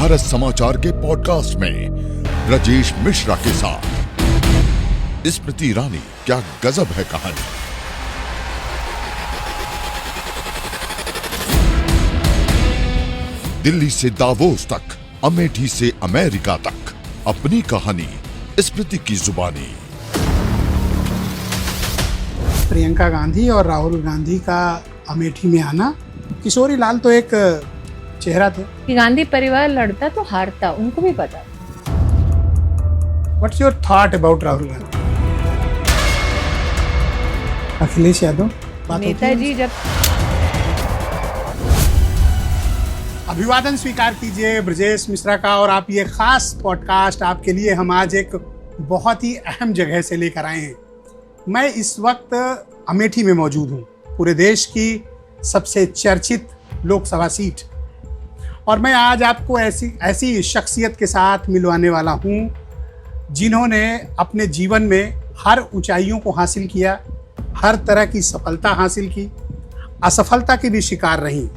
भारत समाचार के पॉडकास्ट में राजेश मिश्रा के साथ स्मृति ईरानी, क्या गजब है कहानी। दिल्ली से दावोस तक, अमेठी से अमेरिका तक, अपनी कहानी स्मृति की जुबानी। प्रियंका गांधी और राहुल गांधी का अमेठी में आना, किशोरी लाल तो एक चेहरा थे कि गांधी परिवार लड़ता तो हारता, उनको भी पता। What's your thought about Rahul Gandhi? Akhilesh Yadav Netaji जब अभिवादन स्वीकार कीजिए ब्रजेश मिश्रा का। और आप ये खास पॉडकास्ट आपके लिए हम आज एक बहुत ही अहम जगह से लेकर आए हैं। मैं इस वक्त अमेठी में मौजूद हूँ, पूरे देश की सबसे चर्चित लोकसभा सीट। और मैं आज आपको ऐसी शख्सियत के साथ मिलवाने वाला हूँ जिन्होंने अपने जीवन में हर ऊंचाइयों को हासिल किया, हर तरह की सफलता हासिल की, असफलता की भी शिकार रही,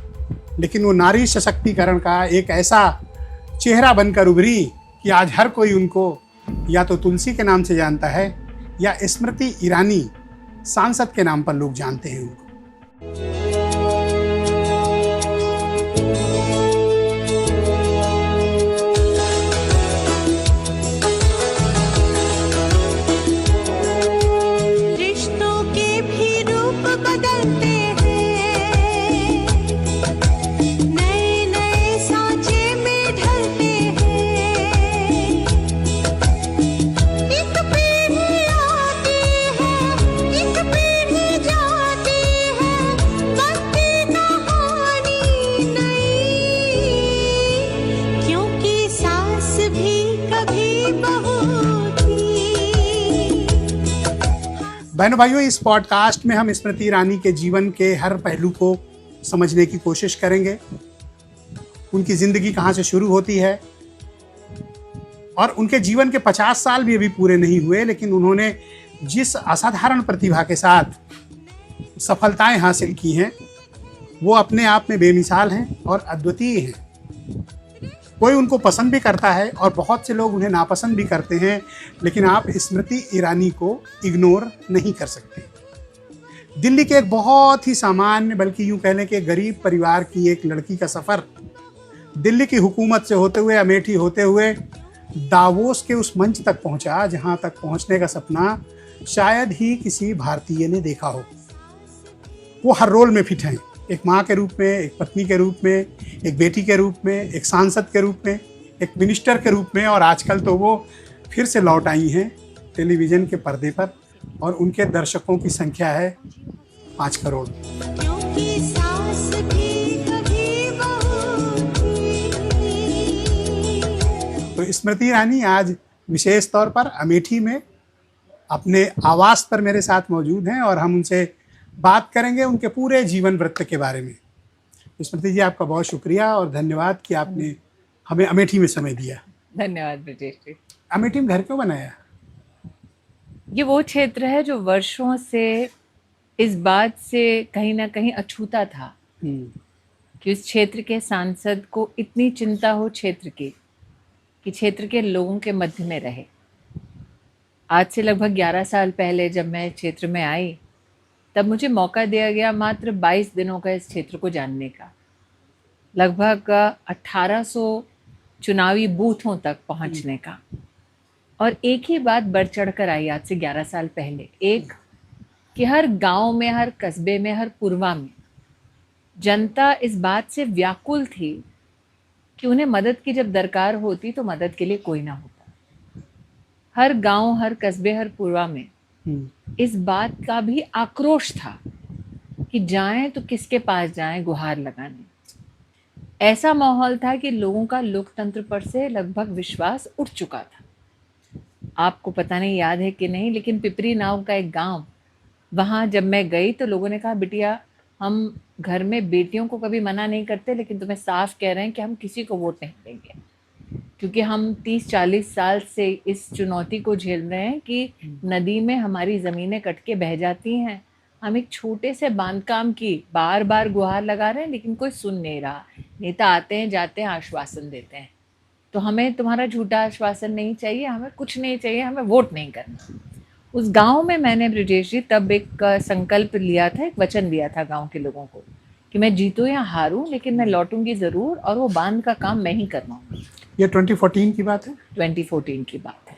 लेकिन वो नारी सशक्तिकरण का एक ऐसा चेहरा बनकर उभरी कि आज हर कोई उनको या तो तुलसी के नाम से जानता है या स्मृति ईरानी सांसद के नाम पर लोग जानते हैं उनको। बहनों भाइयों, इस पॉडकास्ट में हम स्मृति ईरानी के जीवन के हर पहलू को समझने की कोशिश करेंगे। उनकी जिंदगी कहाँ से शुरू होती है और उनके जीवन के 50 साल भी अभी पूरे नहीं हुए, लेकिन उन्होंने जिस असाधारण प्रतिभा के साथ सफलताएं हासिल की हैं वो अपने आप में बेमिसाल हैं और अद्वितीय हैं। कोई उनको पसंद भी करता है और बहुत से लोग उन्हें नापसंद भी करते हैं, लेकिन आप स्मृति ईरानी को इग्नोर नहीं कर सकते। दिल्ली के एक बहुत ही सामान्य, बल्कि यूं कह लें कि गरीब परिवार की एक लड़की का सफ़र दिल्ली की हुकूमत से होते हुए, अमेठी होते हुए दावोस के उस मंच तक पहुंचा जहां तक पहुंचने का सपना शायद ही किसी भारतीय ने देखा हो। वो हर रोल में फिट हैं, एक माँ के रूप में, एक पत्नी के रूप में, एक बेटी के रूप में, एक सांसद के रूप में, एक मिनिस्टर के रूप में, और आजकल तो वो फिर से लौट आई हैं टेलीविज़न के पर्दे पर और उनके दर्शकों की संख्या है 5 करोड़। तो स्मृति ईरानी आज विशेष तौर पर अमेठी में अपने आवास पर मेरे साथ मौजूद हैं और हम उनसे बात करेंगे उनके पूरे जीवन वृत्त के बारे में। स्मृति जी, आपका बहुत शुक्रिया और धन्यवाद कि आपने हमें अमेठी में समय दिया। धन्यवाद ब्रजेश जी। अमेठी में घर क्यों बनाया? ये वो क्षेत्र है जो वर्षों से इस बात से कहीं ना कहीं अछूता था कि उस क्षेत्र के सांसद को इतनी चिंता हो क्षेत्र की कि क्षेत्र के लोगों के मध्य में रहे। आज से लगभग 11 साल पहले जब मैं क्षेत्र में आई, तब मुझे मौका दिया गया मात्र 22 दिनों का इस क्षेत्र को जानने का, लगभग 1800 चुनावी बूथों तक पहुंचने का। और एक ही बात बढ़ चढ़ कर आई आज से 11 साल पहले, एक कि हर गांव में, हर कस्बे में, हर पुरवा में जनता इस बात से व्याकुल थी कि उन्हें मदद की जब दरकार होती तो मदद के लिए कोई ना होता। हर गांव, हर कस्बे, हर पुरवा में इस बात का भी आक्रोश था कि जाएं तो किसके पास जाएं गुहार लगाने। ऐसा माहौल था कि लोगों का लोकतंत्र पर से लगभग विश्वास उठ चुका था। आपको पता नहीं याद है कि नहीं, लेकिन पिपरी नाव का एक गांव, वहाँ जब मैं गई तो लोगों ने कहा, बिटिया हम घर में बेटियों को कभी मना नहीं करते, लेकिन तुम्हें साफ कह रहे हैं कि हम किसी को वोट नहीं देंगे, क्योंकि हम 30-40 साल से इस चुनौती को झेल रहे हैं कि नदी में हमारी ज़मीनें कट के बह जाती हैं। हम एक छोटे से बांधकाम की बार बार गुहार लगा रहे हैं, लेकिन कोई सुन नहीं रहा। नेता आते हैं, जाते हैं, आश्वासन देते हैं। तो हमें तुम्हारा झूठा आश्वासन नहीं चाहिए, हमें कुछ नहीं चाहिए, हमें वोट नहीं करना। उस गांव में मैंने ब्रिजेश जी तब एक संकल्प लिया था, एक वचन दिया था गांव के लोगों को कि मैं जीतूं या हारूं लेकिन मैं लौटूंगी ज़रूर और वो बांध का काम मैं ही करवाऊंगी। ये 2014 की बात है? 2014 की बात है।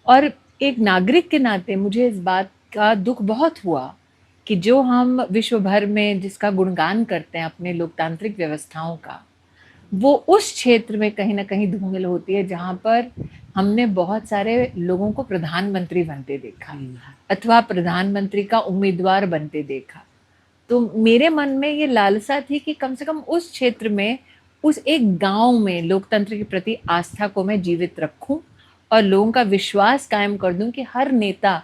और एक नागरिक के नाते मुझे इस बात का दुख बहुत हुआ कि जो हम विश्व भर में जिसका गुणगान करते हैं अपने लोकतांत्रिक व्यवस्थाओं का, वो उस क्षेत्र में कहीं ना कहीं धूमिल होती है जहाँ पर हमने बहुत सारे लोगों को प्रधानमंत्री बनते देखा अथवा प्रधानमंत्री का उम्मीदवार बनते देखा। तो मेरे मन में ये लालसा थी कि कम से कम उस क्षेत्र में, उस एक गांव में लोकतंत्र के प्रति आस्था को मैं जीवित रखूं और लोगों का विश्वास कायम कर दूं कि हर नेता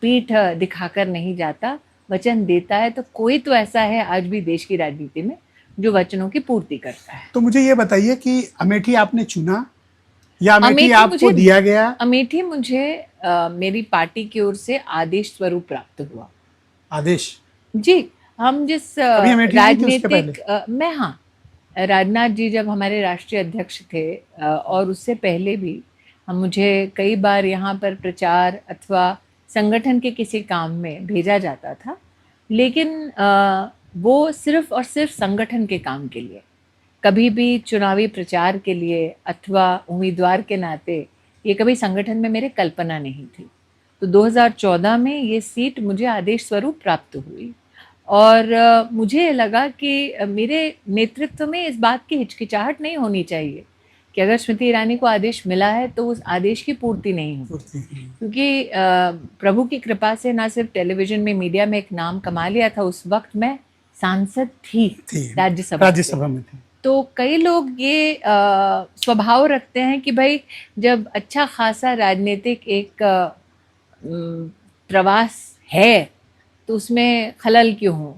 पीठ दिखाकर नहीं जाता, वचन देता है। तो कोई तो ऐसा है आज भी देश की राजनीति में जो वचनों की पूर्ति करता है। तो मुझे ये बताइए कि अमेठी आपने चुना या अमेठी अमेठी आपको मुझे दिया गया? अमेठी मुझे मेरी पार्टी की ओर से आदेश स्वरूप प्राप्त हुआ। आदेश? जी, हम जिस अभी अमेठी नहीं थी उसके राजनीतिक मैं हाँ, राजनाथ जी जब हमारे राष्ट्रीय अध्यक्ष थे और उससे पहले भी मुझे कई बार यहाँ पर प्रचार अथवा संगठन के किसी काम में भेजा जाता था, लेकिन वो सिर्फ और सिर्फ संगठन के काम के लिए, कभी भी चुनावी प्रचार के लिए अथवा उम्मीदवार के नाते ये कभी संगठन में मेरे कल्पना नहीं थी। तो 2014 में ये सीट मुझे आदेश स्वरूप प्राप्त हुई और मुझे लगा कि मेरे नेतृत्व में इस बात की हिचकिचाहट नहीं होनी चाहिए कि अगर स्मृति ईरानी को आदेश मिला है तो उस आदेश की पूर्ति नहीं होती, क्योंकि प्रभु की कृपा से ना सिर्फ टेलीविजन में, मीडिया में एक नाम कमा लिया था, उस वक्त मैं सांसद थी राज्यसभा में थी। तो कई लोग ये स्वभाव रखते हैं कि भाई जब अच्छा खासा राजनीतिक एक प्रवास है तो उसमें खलल क्यों हो।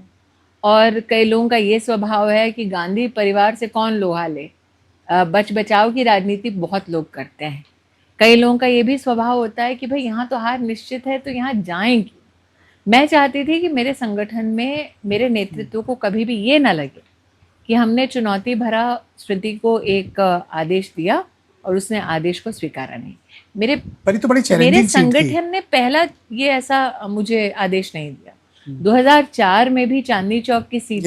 और कई लोगों का ये स्वभाव है कि गांधी परिवार से कौन लोहा ले, बच बचाव की राजनीति बहुत लोग करते हैं। कई लोगों का ये भी स्वभाव होता है कि भाई यहाँ तो हार निश्चित है तो यहाँ जाएं क्यों। मैं चाहती थी कि मेरे संगठन में मेरे नेतृत्व को कभी भी ये ना लगे कि हमने चुनौती भरा स्मृति को एक आदेश दिया और उसने आदेश को स्वीकारा नहीं। मेरे संगठन ने पहला ये ऐसा मुझे आदेश नहीं दिया। 2004 में भी चांदनी चौक की सीट,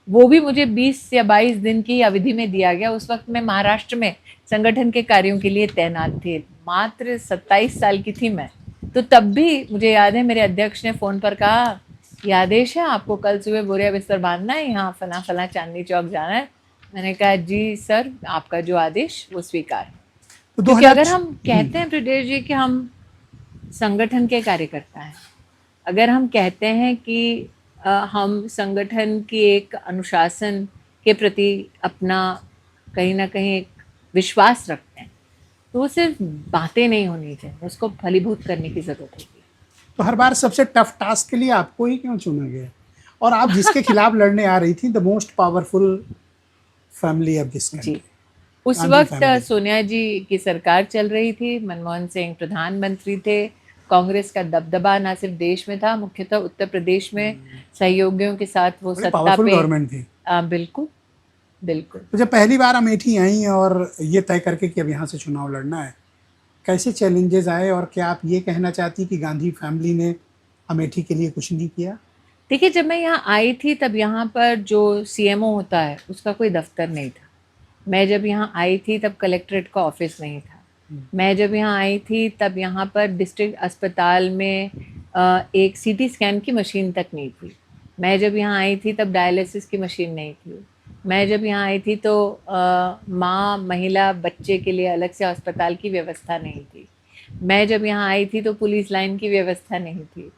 वो भी मुझे 20 या 22 दिन की अवधि में दिया गया। उस वक्त मैं महाराष्ट्र में संगठन के कार्यों के लिए तैनात थे, मात्र 27 साल की थी मैं। तो तब भी मुझे याद है मेरे अध्यक्ष ने फ़ोन पर कहा, ये आदेश है, आपको कल सुबह बोरिया बिस्तर बांधना है, यहाँ फला फला चांदनी चौक जाना है। मैंने कहा जी सर, आपका जो आदेश वो स्वीकार है। तो क्योंकि अगर हम कहते हैं ब्रिजेश जी कि हम संगठन के कार्यकर्ता हैं, अगर हम कहते हैं कि हम संगठन की एक अनुशासन के प्रति अपना कहीं ना कहीं एक विश्वास रखते हैं, तो वो सिर्फ बातें नहीं होनी चाहिए, उसको फलीभूत करने की ज़रूरत होती है। तो हर बार सबसे टफ टास्क के लिए आपको ही क्यों चुना गया? और आप जिसके खिलाफ लड़ने आ रही थी, the most powerful family of this country, उस वक्त सोनिया जी की सरकार चल रही थी, मनमोहन सिंह प्रधानमंत्री थे, कांग्रेस का दबदबा ना सिर्फ देश में था, मुख्यतः उत्तर प्रदेश में सहयोगियों के साथ वो सत्ता पे गवर्नमेंट थी। बिल्कुल बिल्कुल। तो जब पहली बार अमेठी आई और ये तय करके कि अब यहाँ से चुनाव लड़ना है, कैसे चैलेंजेस आए और क्या आप ये कहना चाहती कि गांधी फैमिली ने अमेठी के लिए कुछ नहीं किया? देखिए, जब मैं यहाँ आई थी तब यहाँ पर जो CMO होता है उसका कोई दफ्तर नहीं था। मैं जब यहाँ आई थी तब कलेक्ट्रेट का ऑफिस नहीं था। मैं जब यहाँ आई थी तब यहाँ पर डिस्ट्रिक्ट अस्पताल में एक CT स्कैन की मशीन तक नहीं थी। मैं जब यहाँ आई थी तब डायलिसिस की मशीन नहीं थी। मैं जब यहाँ आई थी तो माँ, महिला, बच्चे के लिए अलग से अस्पताल की व्यवस्था नहीं थी। मैं जब यहाँ आई थी तो पुलिस लाइन की व्यवस्था नहीं थी।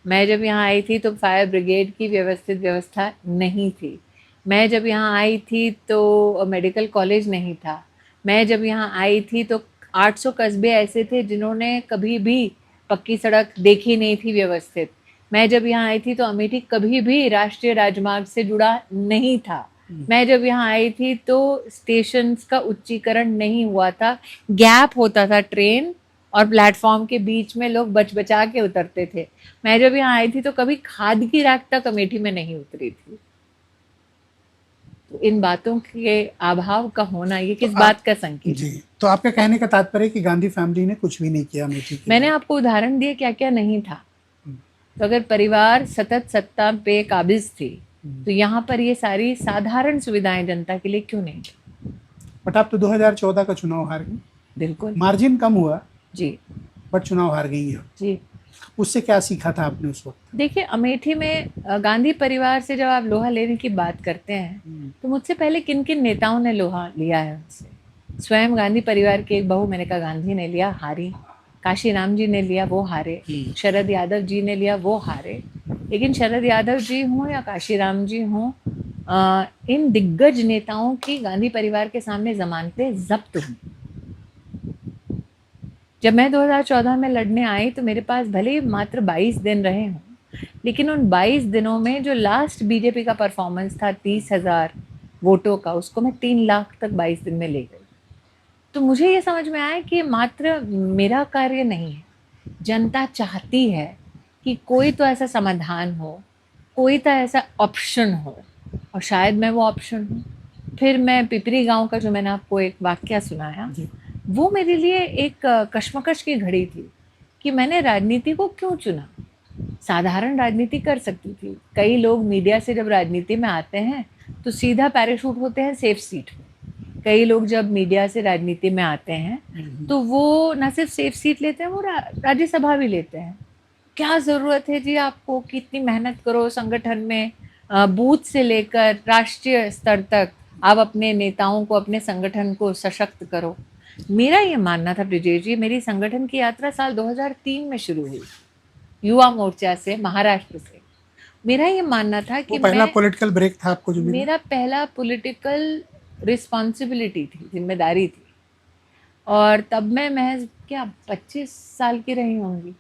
मैं जब यहाँ आई थी तो फायर ब्रिगेड की व्यवस्थित व्यवस्था नहीं थी। मैं जब यहाँ आई थी तो मेडिकल कॉलेज नहीं था। मैं जब यहाँ आई थी तो 800 कस्बे ऐसे थे जिन्होंने कभी भी पक्की सड़क देखी नहीं थी व्यवस्थित। मैं जब यहाँ आई थी तो अमेठी कभी भी राष्ट्रीय राजमार्ग से जुड़ा नहीं था। मैं जब यहाँ आई थी तो स्टेशंस का उच्चीकरण नहीं हुआ था, गैप होता था ट्रेन और प्लेटफॉर्म के बीच में, लोग बच बचा के उतरते थे। मैं जब यहाँ आई थी तो कभी खाद की राख तक अमेठी में नहीं उतरी थी। तो इन बातों के अभाव का होना ये किस बात का संकेत है? जी, तो आपका कहने का तात्पर्य है कि गांधी फैमिली ने कुछ भी नहीं किया अमेठी के मैंने लिए। आपको उदाहरण दिए क्या क्या नहीं था। तो अगर परिवार सतत सत्ता पे काबिज थी तो यहाँ पर ये सारी साधारण सुविधाएं जनता के लिए क्यों नहीं थी? बट आप तो 2014 का चुनाव हार गई, बिल्कुल मार्जिन कम हुआ जी बट चुनाव हार गई है। जी। उससे क्या सीखा था आपने उस वक्त? देखिए अमेठी में गांधी परिवार से जब आप लोहा लेने की बात करते हैं तो मुझसे पहले किन किन नेताओं ने लोहा लिया है उनसे। स्वयं गांधी परिवार की एक बहू मेनका गांधी ने लिया, हारी। काशीराम जी ने लिया, वो हारे। शरद यादव जी ने लिया, वो हारे। लेकिन शरद यादव जी हों या काशीराम जी हों, इन दिग्गज नेताओं की गांधी परिवार के सामने जमानतें जब्त हुई। जब मैं 2014 में लड़ने आई तो मेरे पास भले ही मात्र 22 दिन रहे हों, लेकिन उन 22 दिनों में जो लास्ट बीजेपी का परफॉर्मेंस था 30,000 वोटों का, उसको मैं 3 लाख तक 22 दिन में ले गई। तो मुझे ये समझ में आया कि मात्र मेरा कार्य नहीं है, जनता चाहती है कि कोई तो ऐसा समाधान हो, कोई तो ऐसा ऑप्शन हो, और शायद मैं वो ऑप्शन हूँ। फिर मैं पिपरी गांव का जो मैंने आपको एक वाक्य सुनाया, वो मेरे लिए एक कश्मकश की घड़ी थी कि मैंने राजनीति को क्यों चुना। साधारण राजनीति कर सकती थी। कई लोग मीडिया से जब राजनीति में आते हैं तो सीधा पैराशूट होते हैं सेफ सीट में। कई लोग जब मीडिया से राजनीति में आते हैं तो वो न सिर्फ सेफ सीट लेते हैं, वो राज्यसभा भी लेते हैं। क्या ज़रूरत है जी आपको कि इतनी मेहनत करो संगठन में, बूथ से लेकर राष्ट्रीय स्तर तक आप अपने नेताओं को, अपने संगठन को सशक्त करो। मेरा ये मानना था ब्रिजेश जी, मेरी संगठन की यात्रा साल 2003 में शुरू हुई युवा मोर्चा से, महाराष्ट्र से। मेरा ये मानना था कि वो पहला पॉलिटिकल ब्रेक था आपको जो मिला? मेरा पहला पॉलिटिकल रिस्पॉन्सिबिलिटी थी, जिम्मेदारी थी। और तब मैं महज क्या 25 साल की रही होंगी।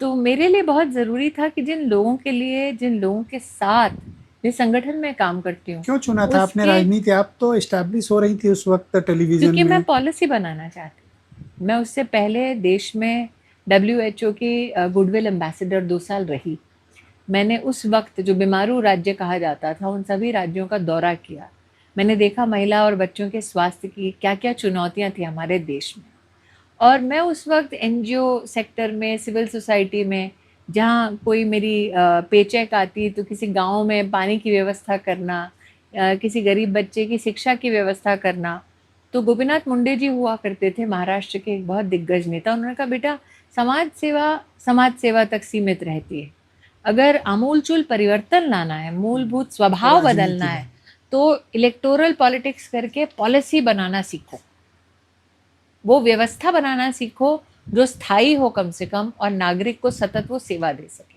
तो मेरे लिए बहुत ज़रूरी था कि जिन लोगों के लिए, जिन लोगों के साथ जिस संगठन में काम करती हूँ। क्यों चुना था आपने राजनीति? आप तो एस्टैब्लिश हो रही थी उस वक्त टेलीविजन में। क्योंकि मैं पॉलिसी बनाना चाहती। मैं उससे पहले देश में WHO की गुडविल एम्बेसडर 2 साल रही। मैंने उस वक्त जो बीमारू राज्य कहा जाता था उन सभी राज्यों का दौरा किया। मैंने देखा महिला और बच्चों के स्वास्थ्य की क्या क्या चुनौतियां थी हमारे देश में। और मैं उस वक्त NGO सेक्टर में, सिविल सोसाइटी में, जहाँ कोई मेरी पेचेक आती तो किसी गांव में पानी की व्यवस्था करना, किसी गरीब बच्चे की शिक्षा की व्यवस्था करना। तो गोपीनाथ मुंडे जी हुआ करते थे, महाराष्ट्र के एक बहुत दिग्गज नेता। उन्होंने कहा बेटा समाज सेवा तक सीमित रहती है। अगर आमूलचूल परिवर्तन लाना है, मूलभूत स्वभाव बदलना है, तो इलेक्टोरल पॉलिटिक्स करके पॉलिसी बनाना सीखो, वो व्यवस्था बनाना सीखो जो स्थायी हो कम से कम, और नागरिक को सतत वो सेवा दे सके।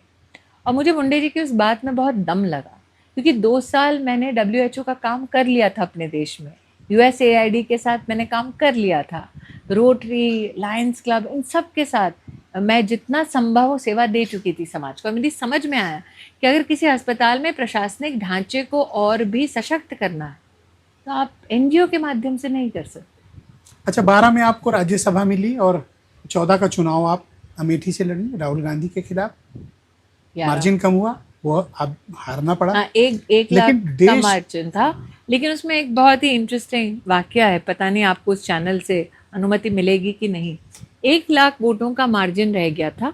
और मुझे मुंडे जी की उस बात में बहुत दम लगा, क्योंकि 2 साल मैंने WHO का काम कर लिया था अपने देश में। USAID के साथ मैंने काम कर लिया था, रोटरी, लायंस क्लब, इन सब के साथ मैं जितना संभव हो सेवा दे चुकी थी समाज को। मेरी समझ में आया कि अगर किसी अस्पताल में प्रशासनिक ढांचे को और भी सशक्त करना है तो आप NGO के माध्यम से नहीं कर सकते। अच्छा, 12 में आपको राज्यसभा मिली और 14 का चुनाव आप अमेठी से लड़ी राहुल गांधी के खिलाफ। मार्जिन कम हुआ, वो अब हारना पड़ा। एक लाख का मार्जिन था। लेकिन उसमें एक बहुत ही इंटरेस्टिंग वाकया है, पता नहीं आपको उस चैनल से अनुमति मिलेगी कि नहीं। 1 लाख वोटों का मार्जिन रह गया था,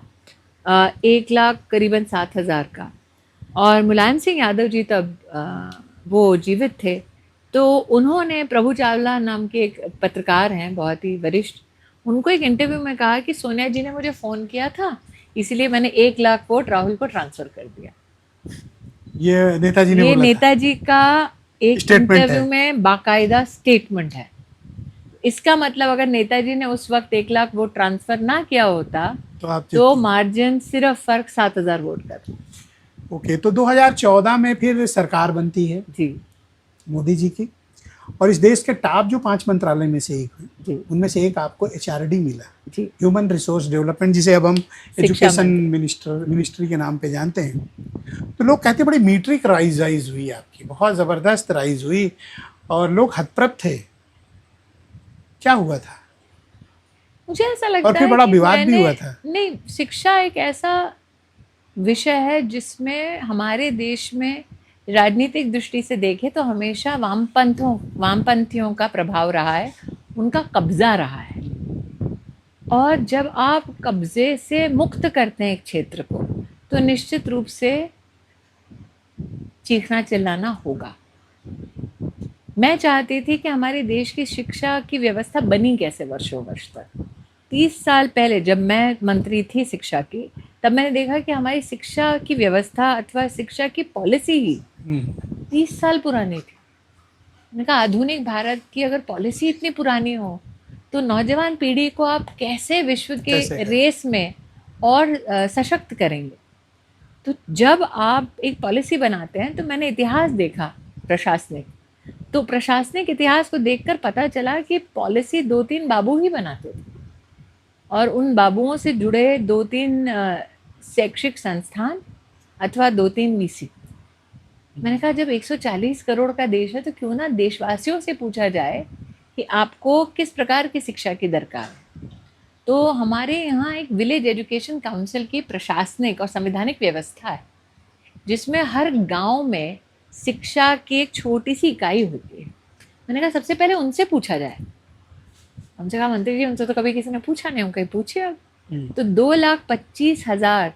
1 लाख करीबन 7,000 का। और मुलायम सिंह यादव जी तब वो जीवित थे, तो उन्होंने, प्रभु चावला नाम के एक पत्रकार हैं बहुत ही वरिष्ठ, उनको एक इंटरव्यू में कहा कि सोनिया जी ने मुझे फ़ोन किया था, इसलिए मैंने 1 लाख वोट राहुल को ट्रांसफ़र कर दिया। ये नेताजी ने ये बोला नेताजी का एक इंटरव्यू में बाकायदा स्टेटमेंट है। इसका मतलब अगर नेताजी ने उस वक्त 1 लाख वोट ट्रांसफ़र ना किया होता तो मार्जिन सिर्फ फ़र्क 7,000 वोट का था। ओके, तो 2014 में फिर सरकार बनती है जी मोदी जी की, और इस देश के टॉप जो 5 मंत्रालय में से एक है, उनमें से एक आपको HRD मिला, ह्यूमन रिसोर्स डेवलपमेंट, जिसे अब हम एजुकेशन मिनिस्ट्री के नाम पे जानते हैं। तो लोग कहते बड़ी मीट्रिक राइज हुई आपकी, बहुत ज़बरदस्त राइज हुई और लोग हतप्रभ थे। क्या हुआ था? मुझे ऐसा लगता है, और फिर बड़ा विवाद भी हुआ था। नहीं, शिक्षा एक ऐसा विषय है जिसमें हमारे देश में राजनीतिक दृष्टि से देखें तो हमेशा वामपंथियों का प्रभाव रहा है, उनका कब्जा रहा है। और जब आप कब्जे से मुक्त करते हैं एक क्षेत्र को, तो निश्चित रूप से चीखना चिल्लाना होगा। मैं चाहती थी कि हमारे देश की शिक्षा की व्यवस्था बनी कैसे वर्षों वर्ष तक। 30 साल पहले जब मैं मंत्री थी शिक्षा की, तब मैंने देखा कि हमारी शिक्षा की व्यवस्था अथवा शिक्षा की पॉलिसी ही 30 साल पुरानी थी। मैंने कहा आधुनिक भारत की अगर पॉलिसी इतनी पुरानी हो, तो नौजवान पीढ़ी को आप कैसे विश्व के रेस में और सशक्त करेंगे। तो जब आप एक पॉलिसी बनाते हैं, तो मैंने इतिहास देखा प्रशासनिक, तो प्रशासनिक इतिहास को देखकर पता चला कि पॉलिसी 2-3 बाबू ही बनाते थे, और उन बाबुओं से जुड़े 2-3 शैक्षिक संस्थान अथवा 2-3 वीसी। मैंने कहा जब 140 करोड़ का देश है, तो क्यों ना देशवासियों से पूछा जाए कि आपको किस प्रकार की शिक्षा की दरकार है। तो हमारे यहाँ एक विलेज एजुकेशन काउंसिल की प्रशासनिक और संवैधानिक व्यवस्था है, जिसमें हर गांव में शिक्षा की एक छोटी सी इकाई होती है। मैंने कहा सबसे पहले उनसे पूछा जाए। हमसे कहा मंत्री जी उनसे तो कभी किसी ने पूछा नहीं, हम कहीं पूछे अब। तो 2,25,000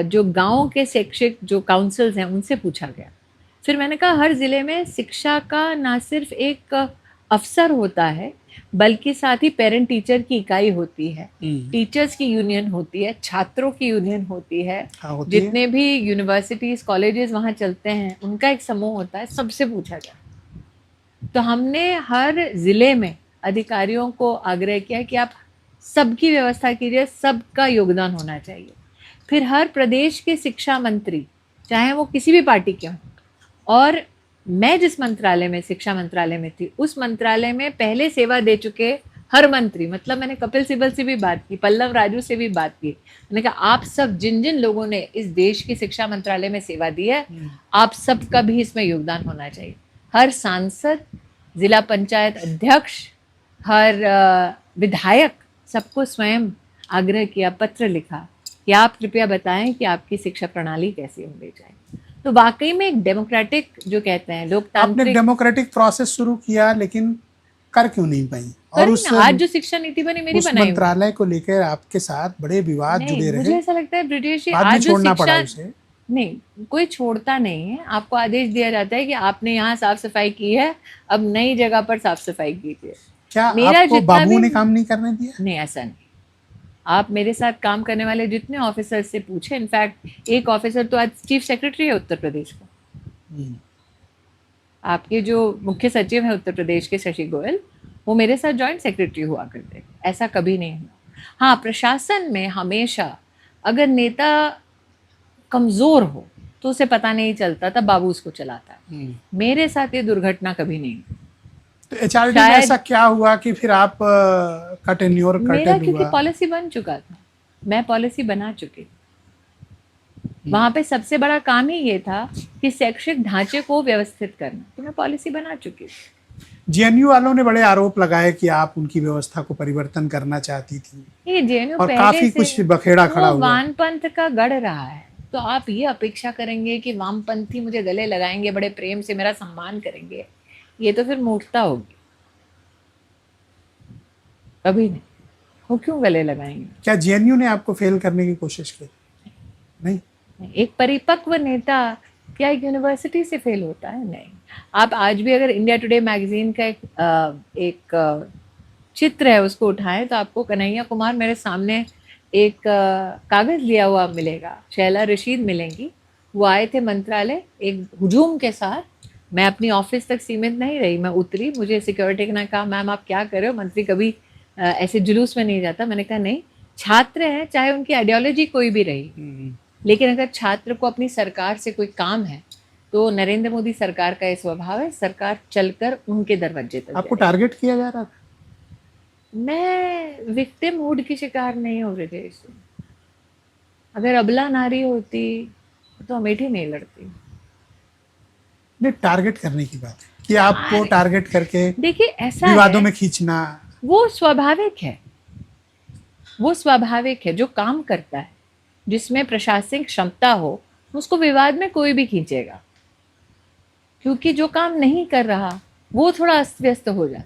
जो गांव के शैक्षिक जो काउंसिल्स हैं उनसे पूछा गया। फिर मैंने कहा हर ज़िले में शिक्षा का ना सिर्फ एक अफसर होता है, बल्कि साथ ही पेरेंट टीचर की इकाई होती है, टीचर्स की यूनियन होती है, छात्रों की यूनियन होती है, जितने भी यूनिवर्सिटीज़ कॉलेजेस वहाँ चलते हैं उनका एक समूह होता है, सबसे पूछा जाए। तो हमने हर ज़िले में अधिकारियों को आग्रह किया कि आप सबकी व्यवस्था कीजिए, सबका योगदान होना चाहिए। फिर हर प्रदेश के शिक्षा मंत्री, चाहे वो किसी भी पार्टी के हों, और मैं जिस मंत्रालय में शिक्षा मंत्रालय में थी, उस मंत्रालय में पहले सेवा दे चुके हर मंत्री, मतलब मैंने कपिल सिब्बल से भी बात की, पल्लव राजू से भी बात की, मैंने कहा आप सब जिन जिन लोगों ने इस देश की शिक्षा मंत्रालय में सेवा दी है, आप सबका भी इसमें योगदान होना चाहिए। हर सांसद, जिला पंचायत अध्यक्ष, हर विधायक, सबको स्वयं आग्रह किया, पत्र लिखा कि आप कृपया बताएं कि आपकी शिक्षा प्रणाली कैसी होनी चाहिए। तो वाकई में एक डेमोक्रेटिक, जो कहते हैं लोकतांत्रिक, आपने डेमोक्रेटिक प्रोसेस शुरू किया, लेकिन कर क्यों नहीं पाई? और उस आज जो शिक्षा नीति बनी मेरी बनाई, उस मंत्रालय को लेकर आपके साथ बड़े विवाद जुड़े रहे। मुझे ऐसा लगता है ब्रिटिश जी आज जो शिक्षा नहीं, कोई छोड़ता नहीं है। आपको आदेश दिया जाता है कि आपने यहाँ साफ सफाई की है, अब नई जगह पर साफ सफाई कीजिए। क्या मेरा आपको बाबू ने काम नहीं करने दिया? नहीं, ऐसा नहीं। आप मेरे साथ काम करने वाले जितने ऑफिसर से पूछे, इनफैक्ट एक ऑफिसर तो आज चीफ सेक्रेटरी है उत्तर प्रदेश का। आपके जो मुख्य सचिव है उत्तर प्रदेश के शशि गोयल, वो मेरे साथ जॉइंट सेक्रेटरी हुआ करते। ऐसा कभी नहीं हुआ। हाँ, प्रशासन में हमेशा अगर नेता कमजोर हो तो उसे पता नहीं चलता, तब बाबू उसको चलाता है। मेरे साथ ये दुर्घटना कभी नहीं। तो एचआरडी में ऐसा क्या हुआ कि फिर आप का टेन्योर मेरा क्योंकि पॉलिसी बन चुका था, मैं पॉलिसी बना चुकी। वहां पे सबसे बड़ा काम ही ये था कि शैक्षिक ढांचे को व्यवस्थित करना, तो मैं पॉलिसी बना चुकी थी। जेएनयू वालों ने बड़े आरोप लगाए कि आप उनकी व्यवस्था को परिवर्तन करना चाहती थी। ये जेएनयू और काफी कुछ बखेड़ा खड़ा हुआ। वामपंथ का गढ़ रहा है, तो आप ये अपेक्षा करेंगे कि वामपंथी मुझे गले लगाएंगे, बड़े प्रेम से मेरा सम्मान करेंगे, ये तो फिर मूर्खता होगी। कभी नहीं। वो क्यों गले लगाएंगे? क्या जेएनयू ने आपको फेल करने की कोशिश की? नहीं। एक परिपक्व नेता क्या एक यूनिवर्सिटी से फेल होता है? नहीं। आप आज भी अगर इंडिया टुडे मैगजीन का एक चित्र है उसको उठाएं, तो आपको कन्हैया कुमार मेरे सामने एक कागज लिया हुआ मिलेगा, शैला रशीद मिलेंगी। वो आए थे मंत्रालय एक हुजूम के साथ। मैं अपनी ऑफिस तक सीमित नहीं रही, मैं उतरी, मुझे सिक्योरिटी ने कहा मैम आप क्या कर रहे हो, मंत्री कभी ऐसे जुलूस में नहीं जाता। मैंने कहा नहीं, छात्र हैं, चाहे उनकी आइडियोलॉजी कोई भी रही, लेकिन अगर छात्र को अपनी सरकार से कोई काम है, तो नरेंद्र मोदी सरकार का ये स्वभाव है, सरकार चलकर उनके दरवाजे तक। आपको टारगेट किया जा रहा था? मैं विक्टिम मूड की शिकार नहीं हो रही थी। अगर अबला नारी होती तो अमेठी नहीं लड़ती। नहीं, टारगेट करने की बात है कि आपको टारगेट करके देखिए ऐसा विवादों में खींचना, वो स्वाभाविक है। वो स्वाभाविक है, जो काम करता है, जिसमें प्रशासनिक क्षमता हो, उसको विवाद में कोई भी खींचेगा। क्योंकि जो काम नहीं कर रहा वो थोड़ा अस्त व्यस्त हो जाता।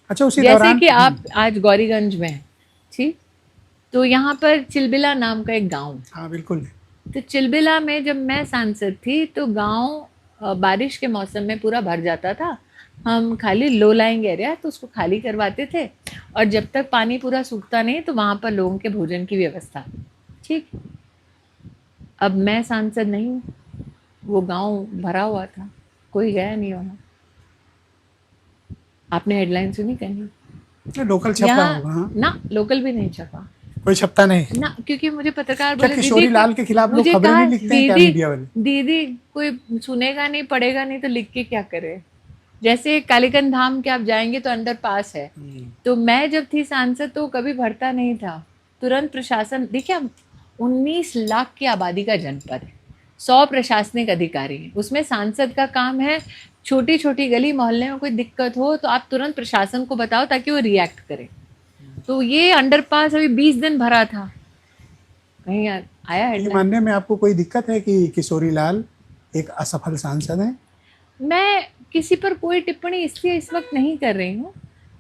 अच्छा, उसी जैसे दौरान कि आप आज गौरीगंज में हैं, ठीक, तो यहाँ पर चिलबिला नाम का एक गांव है। हाँ बिल्कुल। तो चिलबिला में जब मैं सांसद थी तो गांव बारिश के मौसम में पूरा भर जाता था। हम खाली लो लाइंग एरिया तो उसको खाली करवाते थे, और जब तक पानी पूरा सूखता नहीं तो वहाँ पर लोगों के भोजन की व्यवस्था, ठीक। अब मैं सांसद नहीं हूँ, वो गांव भरा हुआ था, कोई गया नहीं वहाँ। आपने हेडलाइन सुनी कहीं? लोकल छपा यहाँ होगा। हाँ, ना, लोकल भी नहीं छपा कोई छपता नहीं। ना, क्योंकि मुझे पत्रकार क्या बोले किशोरी दीदी लाल के खिलाफ लोग मुझे खबरें कहा नहीं लिखते हैं क्या दीदी मीडिया वाले? दीदी कोई सुनेगा नहीं पढ़ेगा नहीं तो लिख के क्या करे। जैसे कालीकंद धाम के आप जाएंगे तो अंडर पास है, तो मैं जब थी सांसद तो कभी भरता नहीं था। तुरंत प्रशासन, देखिए 19 लाख की आबादी का जनपद है, 100 प्रशासनिक अधिकारी हैं, उसमें सांसद का काम है छोटी छोटी गली मोहल्ले में कोई दिक्कत हो तो आप तुरंत प्रशासन को बताओ ताकि वो रिएक्ट करे। तो ये अंडरपास अभी 20 दिन भरा था, कहीं आया ये है? मानने में आपको कोई दिक्कत है कि किशोरी लाल एक असफल सांसद हैं? मैं किसी पर कोई टिप्पणी इसलिए इस वक्त नहीं कर रही हूँ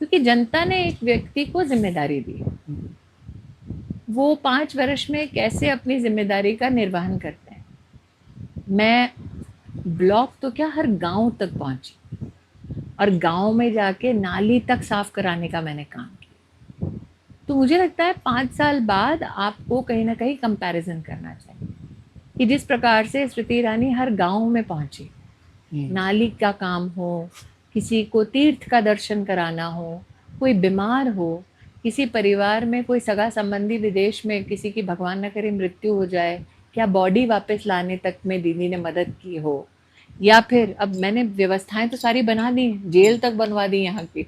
क्योंकि जनता ने एक व्यक्ति को जिम्मेदारी दी है, वो 5 वर्ष में कैसे अपनी जिम्मेदारी का निर्वहन करते हैं। मैं ब्लॉक तो क्या हर गांव तक पहुंची और गांव में जाके नाली तक साफ कराने का मैंने काम किया। तो मुझे लगता है 5 साल बाद आपको कहीं ना कहीं कंपैरिजन करना चाहिए कि जिस प्रकार से स्मृति ईरानी हर गांव में पहुंची, नाली का काम हो, किसी को तीर्थ का दर्शन कराना हो, कोई बीमार हो, किसी परिवार में कोई सगा संबंधी विदेश में किसी की भगवान न करे मृत्यु हो जाए, क्या बॉडी वापस लाने तक में दीदी ने मदद की हो, या फिर अब मैंने व्यवस्थाएं तो सारी बना दी, जेल तक बनवा दी यहाँ की।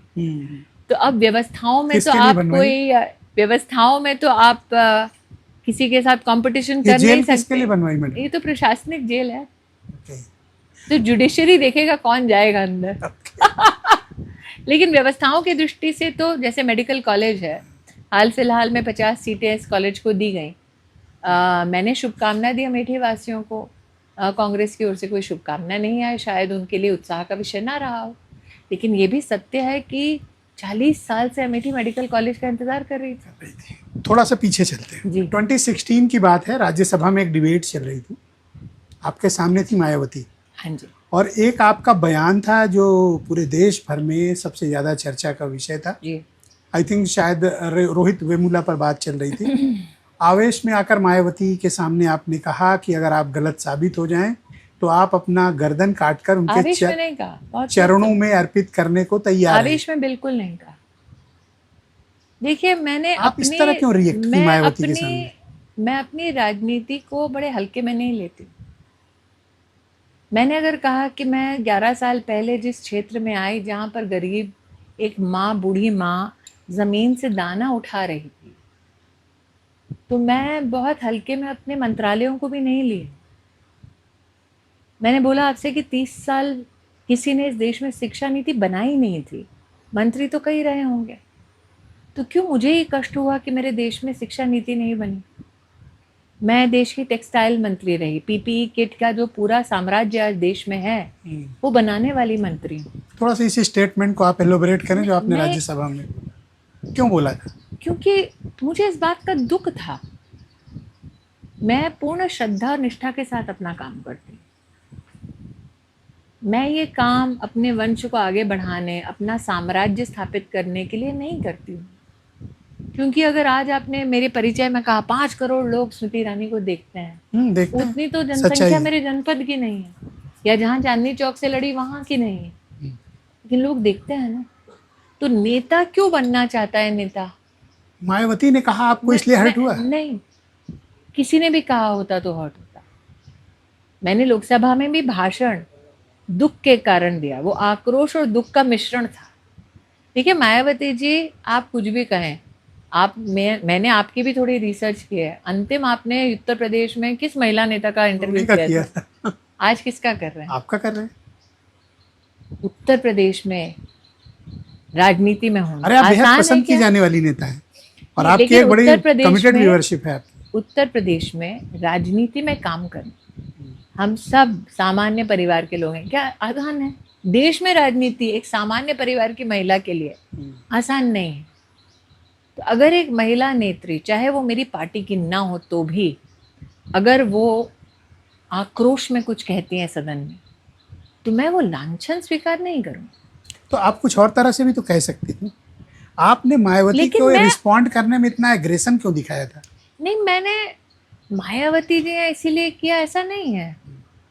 तो अब व्यवस्थाओं में तो आप कोई व्यवस्थाओं में तो आप किसी के साथ कंपटीशन कर नहीं सकते। किसके लिए बनवाई मैडम? ये तो प्रशासनिक जेल है, तो जुडिशरी देखेगा कौन जाएगा अंदर। लेकिन व्यवस्थाओं की दृष्टि से तो जैसे मेडिकल कॉलेज है, हाल फिलहाल में 50 सीटें इस कॉलेज को दी गई। मैंने शुभकामना दी अमेठी वासियों को, कांग्रेस की ओर से कोई शुभकामना नहीं आई, शायद उनके लिए उत्साह का विषय ना रहा हो। लेकिन ये भी सत्य है कि 40 साल से अमेठी मेडिकल कॉलेज का इंतजार कर रही थी। थोड़ा सा पीछे चलते हैं जी। 2016 की बात है, राज्यसभा में एक डिबेट चल रही थी, आपके सामने थी मायावती। हाँ जी। और एक आपका बयान था जो पूरे देश भर में सबसे ज़्यादा चर्चा का विषय था जी। आई थिंक शायद रोहित वेमुला पर बात चल रही थी। आवेश में आकर मायावती के सामने आपने कहा कि अगर आप गलत साबित हो जाएं तो आप अपना गर्दन काटकर उनके आवेश में नहीं कहा, चरणों में अर्पित करने को तैयार हैं। आवेश में बिल्कुल नहीं कहा। देखिए मैंने आप इस तरह क्यों रिएक्ट की मायावती के सामने? मैं अपनी राजनीति को बड़े हल्के में नहीं लेती। मैंने अगर कहा कि मैं 11 साल पहले जिस क्षेत्र में आई जहाँ पर गरीब एक माँ, बूढ़ी माँ ज़मीन से दाना उठा रही थी, तो मैं बहुत हल्के में अपने मंत्रालयों को भी नहीं लिए। मैंने बोला आपसे कि 30 साल किसी ने इस देश में शिक्षा नीति बनाई नहीं थी, मंत्री तो कई रहे होंगे, तो क्यों मुझे ये कष्ट हुआ कि मेरे देश में शिक्षा नीति नहीं बनी। मैं देश की टेक्सटाइल मंत्री रही, पीपीई किट का जो पूरा साम्राज्य आज देश में है वो बनाने वाली मंत्री हूँ। थोड़ा सा इसी स्टेटमेंट को आप एलोबरेट करें जो आपने राज्यसभा में क्यों बोला था? क्योंकि मुझे इस बात का दुख था। मैं पूर्ण श्रद्धा और निष्ठा के साथ अपना काम करती हूँ। मैं ये काम अपने वंश को आगे बढ़ाने, अपना साम्राज्य स्थापित करने के लिए नहीं करती हूँ। क्योंकि अगर आज आपने मेरे परिचय में कहा 5 करोड़ लोग स्मृति ईरानी को देखते हैं, देखते हैं। उतनी तो जनसंख्या मेरे जनपद की नहीं है, या जहाँ चांदनी चौक से लड़ी वहाँ की नहीं है, लेकिन लोग देखते हैं ना। तो नेता क्यों बनना चाहता है नेता? मायावती ने कहा आपको इसलिए हर्ट हुआ? नहीं, किसी ने भी कहा होता तो हर्ट होता। मैंने लोकसभा में भी भाषण दुख के कारण दिया, वो आक्रोश और दुख का मिश्रण था। देखिए मायावती जी, आप कुछ भी कहें, मैंने आपकी भी थोड़ी रिसर्च की है। अंतिम आपने उत्तर प्रदेश में किस महिला नेता का इंटरव्यू किया था? आज किसका कर रहे हैं? आपका कर रहे हैं। उत्तर प्रदेश में राजनीति में होना, अरे आप बेहद पसंद की जाने वाली नेता हैं और आपकी एक बड़ी कमिटेड व्यूअरशिप है। उत्तर प्रदेश में राजनीति में काम करना हम सब सामान्य परिवार के लोग हैं। क्या आसान है? देश में राजनीति एक सामान्य परिवार की महिला के लिए आसान नहीं है। तो अगर एक महिला नेत्री, चाहे वो मेरी पार्टी की ना हो तो भी, अगर वो आक्रोश में कुछ कहती हैं सदन में, तो मैं वो लांछन स्वीकार नहीं करूँ। तो आप कुछ और तरह से भी तो कह सकती थी। आपने मायावती लेकिन को मैं- रिस्पॉन्ड करने में इतना एग्रेशन क्यों दिखाया था? नहीं, मैंने मायावती जी ने इसीलिए किया ऐसा नहीं है।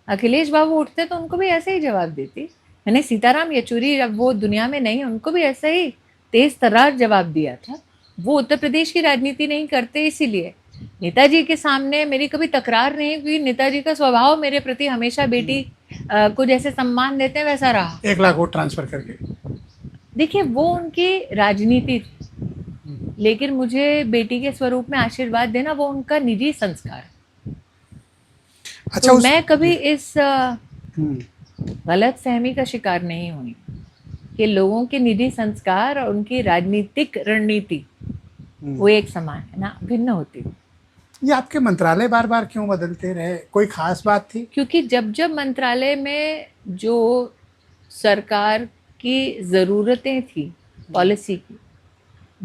अखिलेश बाबू उठते तो उनको भी ऐसे ही जवाब देती। मैंने सीताराम येचुरी, जब वो दुनिया में नहीं, उनको भी ऐसा ही तेज तर्रार जवाब दिया था। वो उत्तर प्रदेश की राजनीति नहीं करते, इसीलिए नेताजी के सामने मेरी कभी तकरार नहीं हुई। नेताजी का स्वभाव मेरे प्रति हमेशा बेटी को जैसे सम्मान देते हैं वैसा रहा। 1 लाख वोट ट्रांसफर करके। देखिए, वो उनकी राजनीति थी, लेकिन मुझे बेटी के स्वरूप में आशीर्वाद देना वो उनका निजी संस्कार है। अच्छा, तो मैं कभी इस हम्म, गलत फहमी का शिकार नहीं हुई कि लोगों के निजी संस्कार और उनकी राजनीतिक रणनीति वो एक समान है ना, भिन्न होती है। ये आपके मंत्रालय बार बार क्यों बदलते रहे? कोई खास बात थी? क्योंकि जब जब मंत्रालय में जो सरकार की ज़रूरतें थी पॉलिसी की,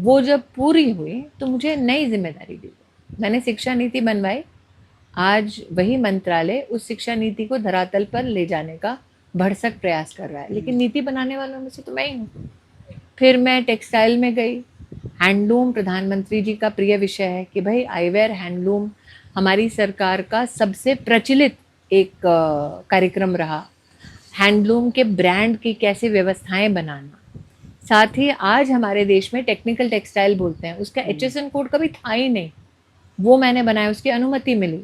वो जब पूरी हुई तो मुझे नई जिम्मेदारी दी गई। मैंने शिक्षा नीति बनवाई। आज वही मंत्रालय उस शिक्षा नीति को धरातल पर ले जाने का भरसक प्रयास कर रहा है, लेकिन नीति बनाने वालों में से तो मैं ही हूँ। फिर मैं टेक्सटाइल में गई। हैंडलूम प्रधानमंत्री जी का प्रिय विषय है कि भाई आईवेयर हैंडलूम हमारी सरकार का सबसे प्रचलित एक कार्यक्रम रहा। हैंडलूम के ब्रांड की कैसे व्यवस्थाएं बनाना, साथ ही आज हमारे देश में टेक्निकल टेक्सटाइल बोलते हैं, उसका HSN कोड कभी था ही नहीं, वो मैंने बनाया, उसकी अनुमति मिली।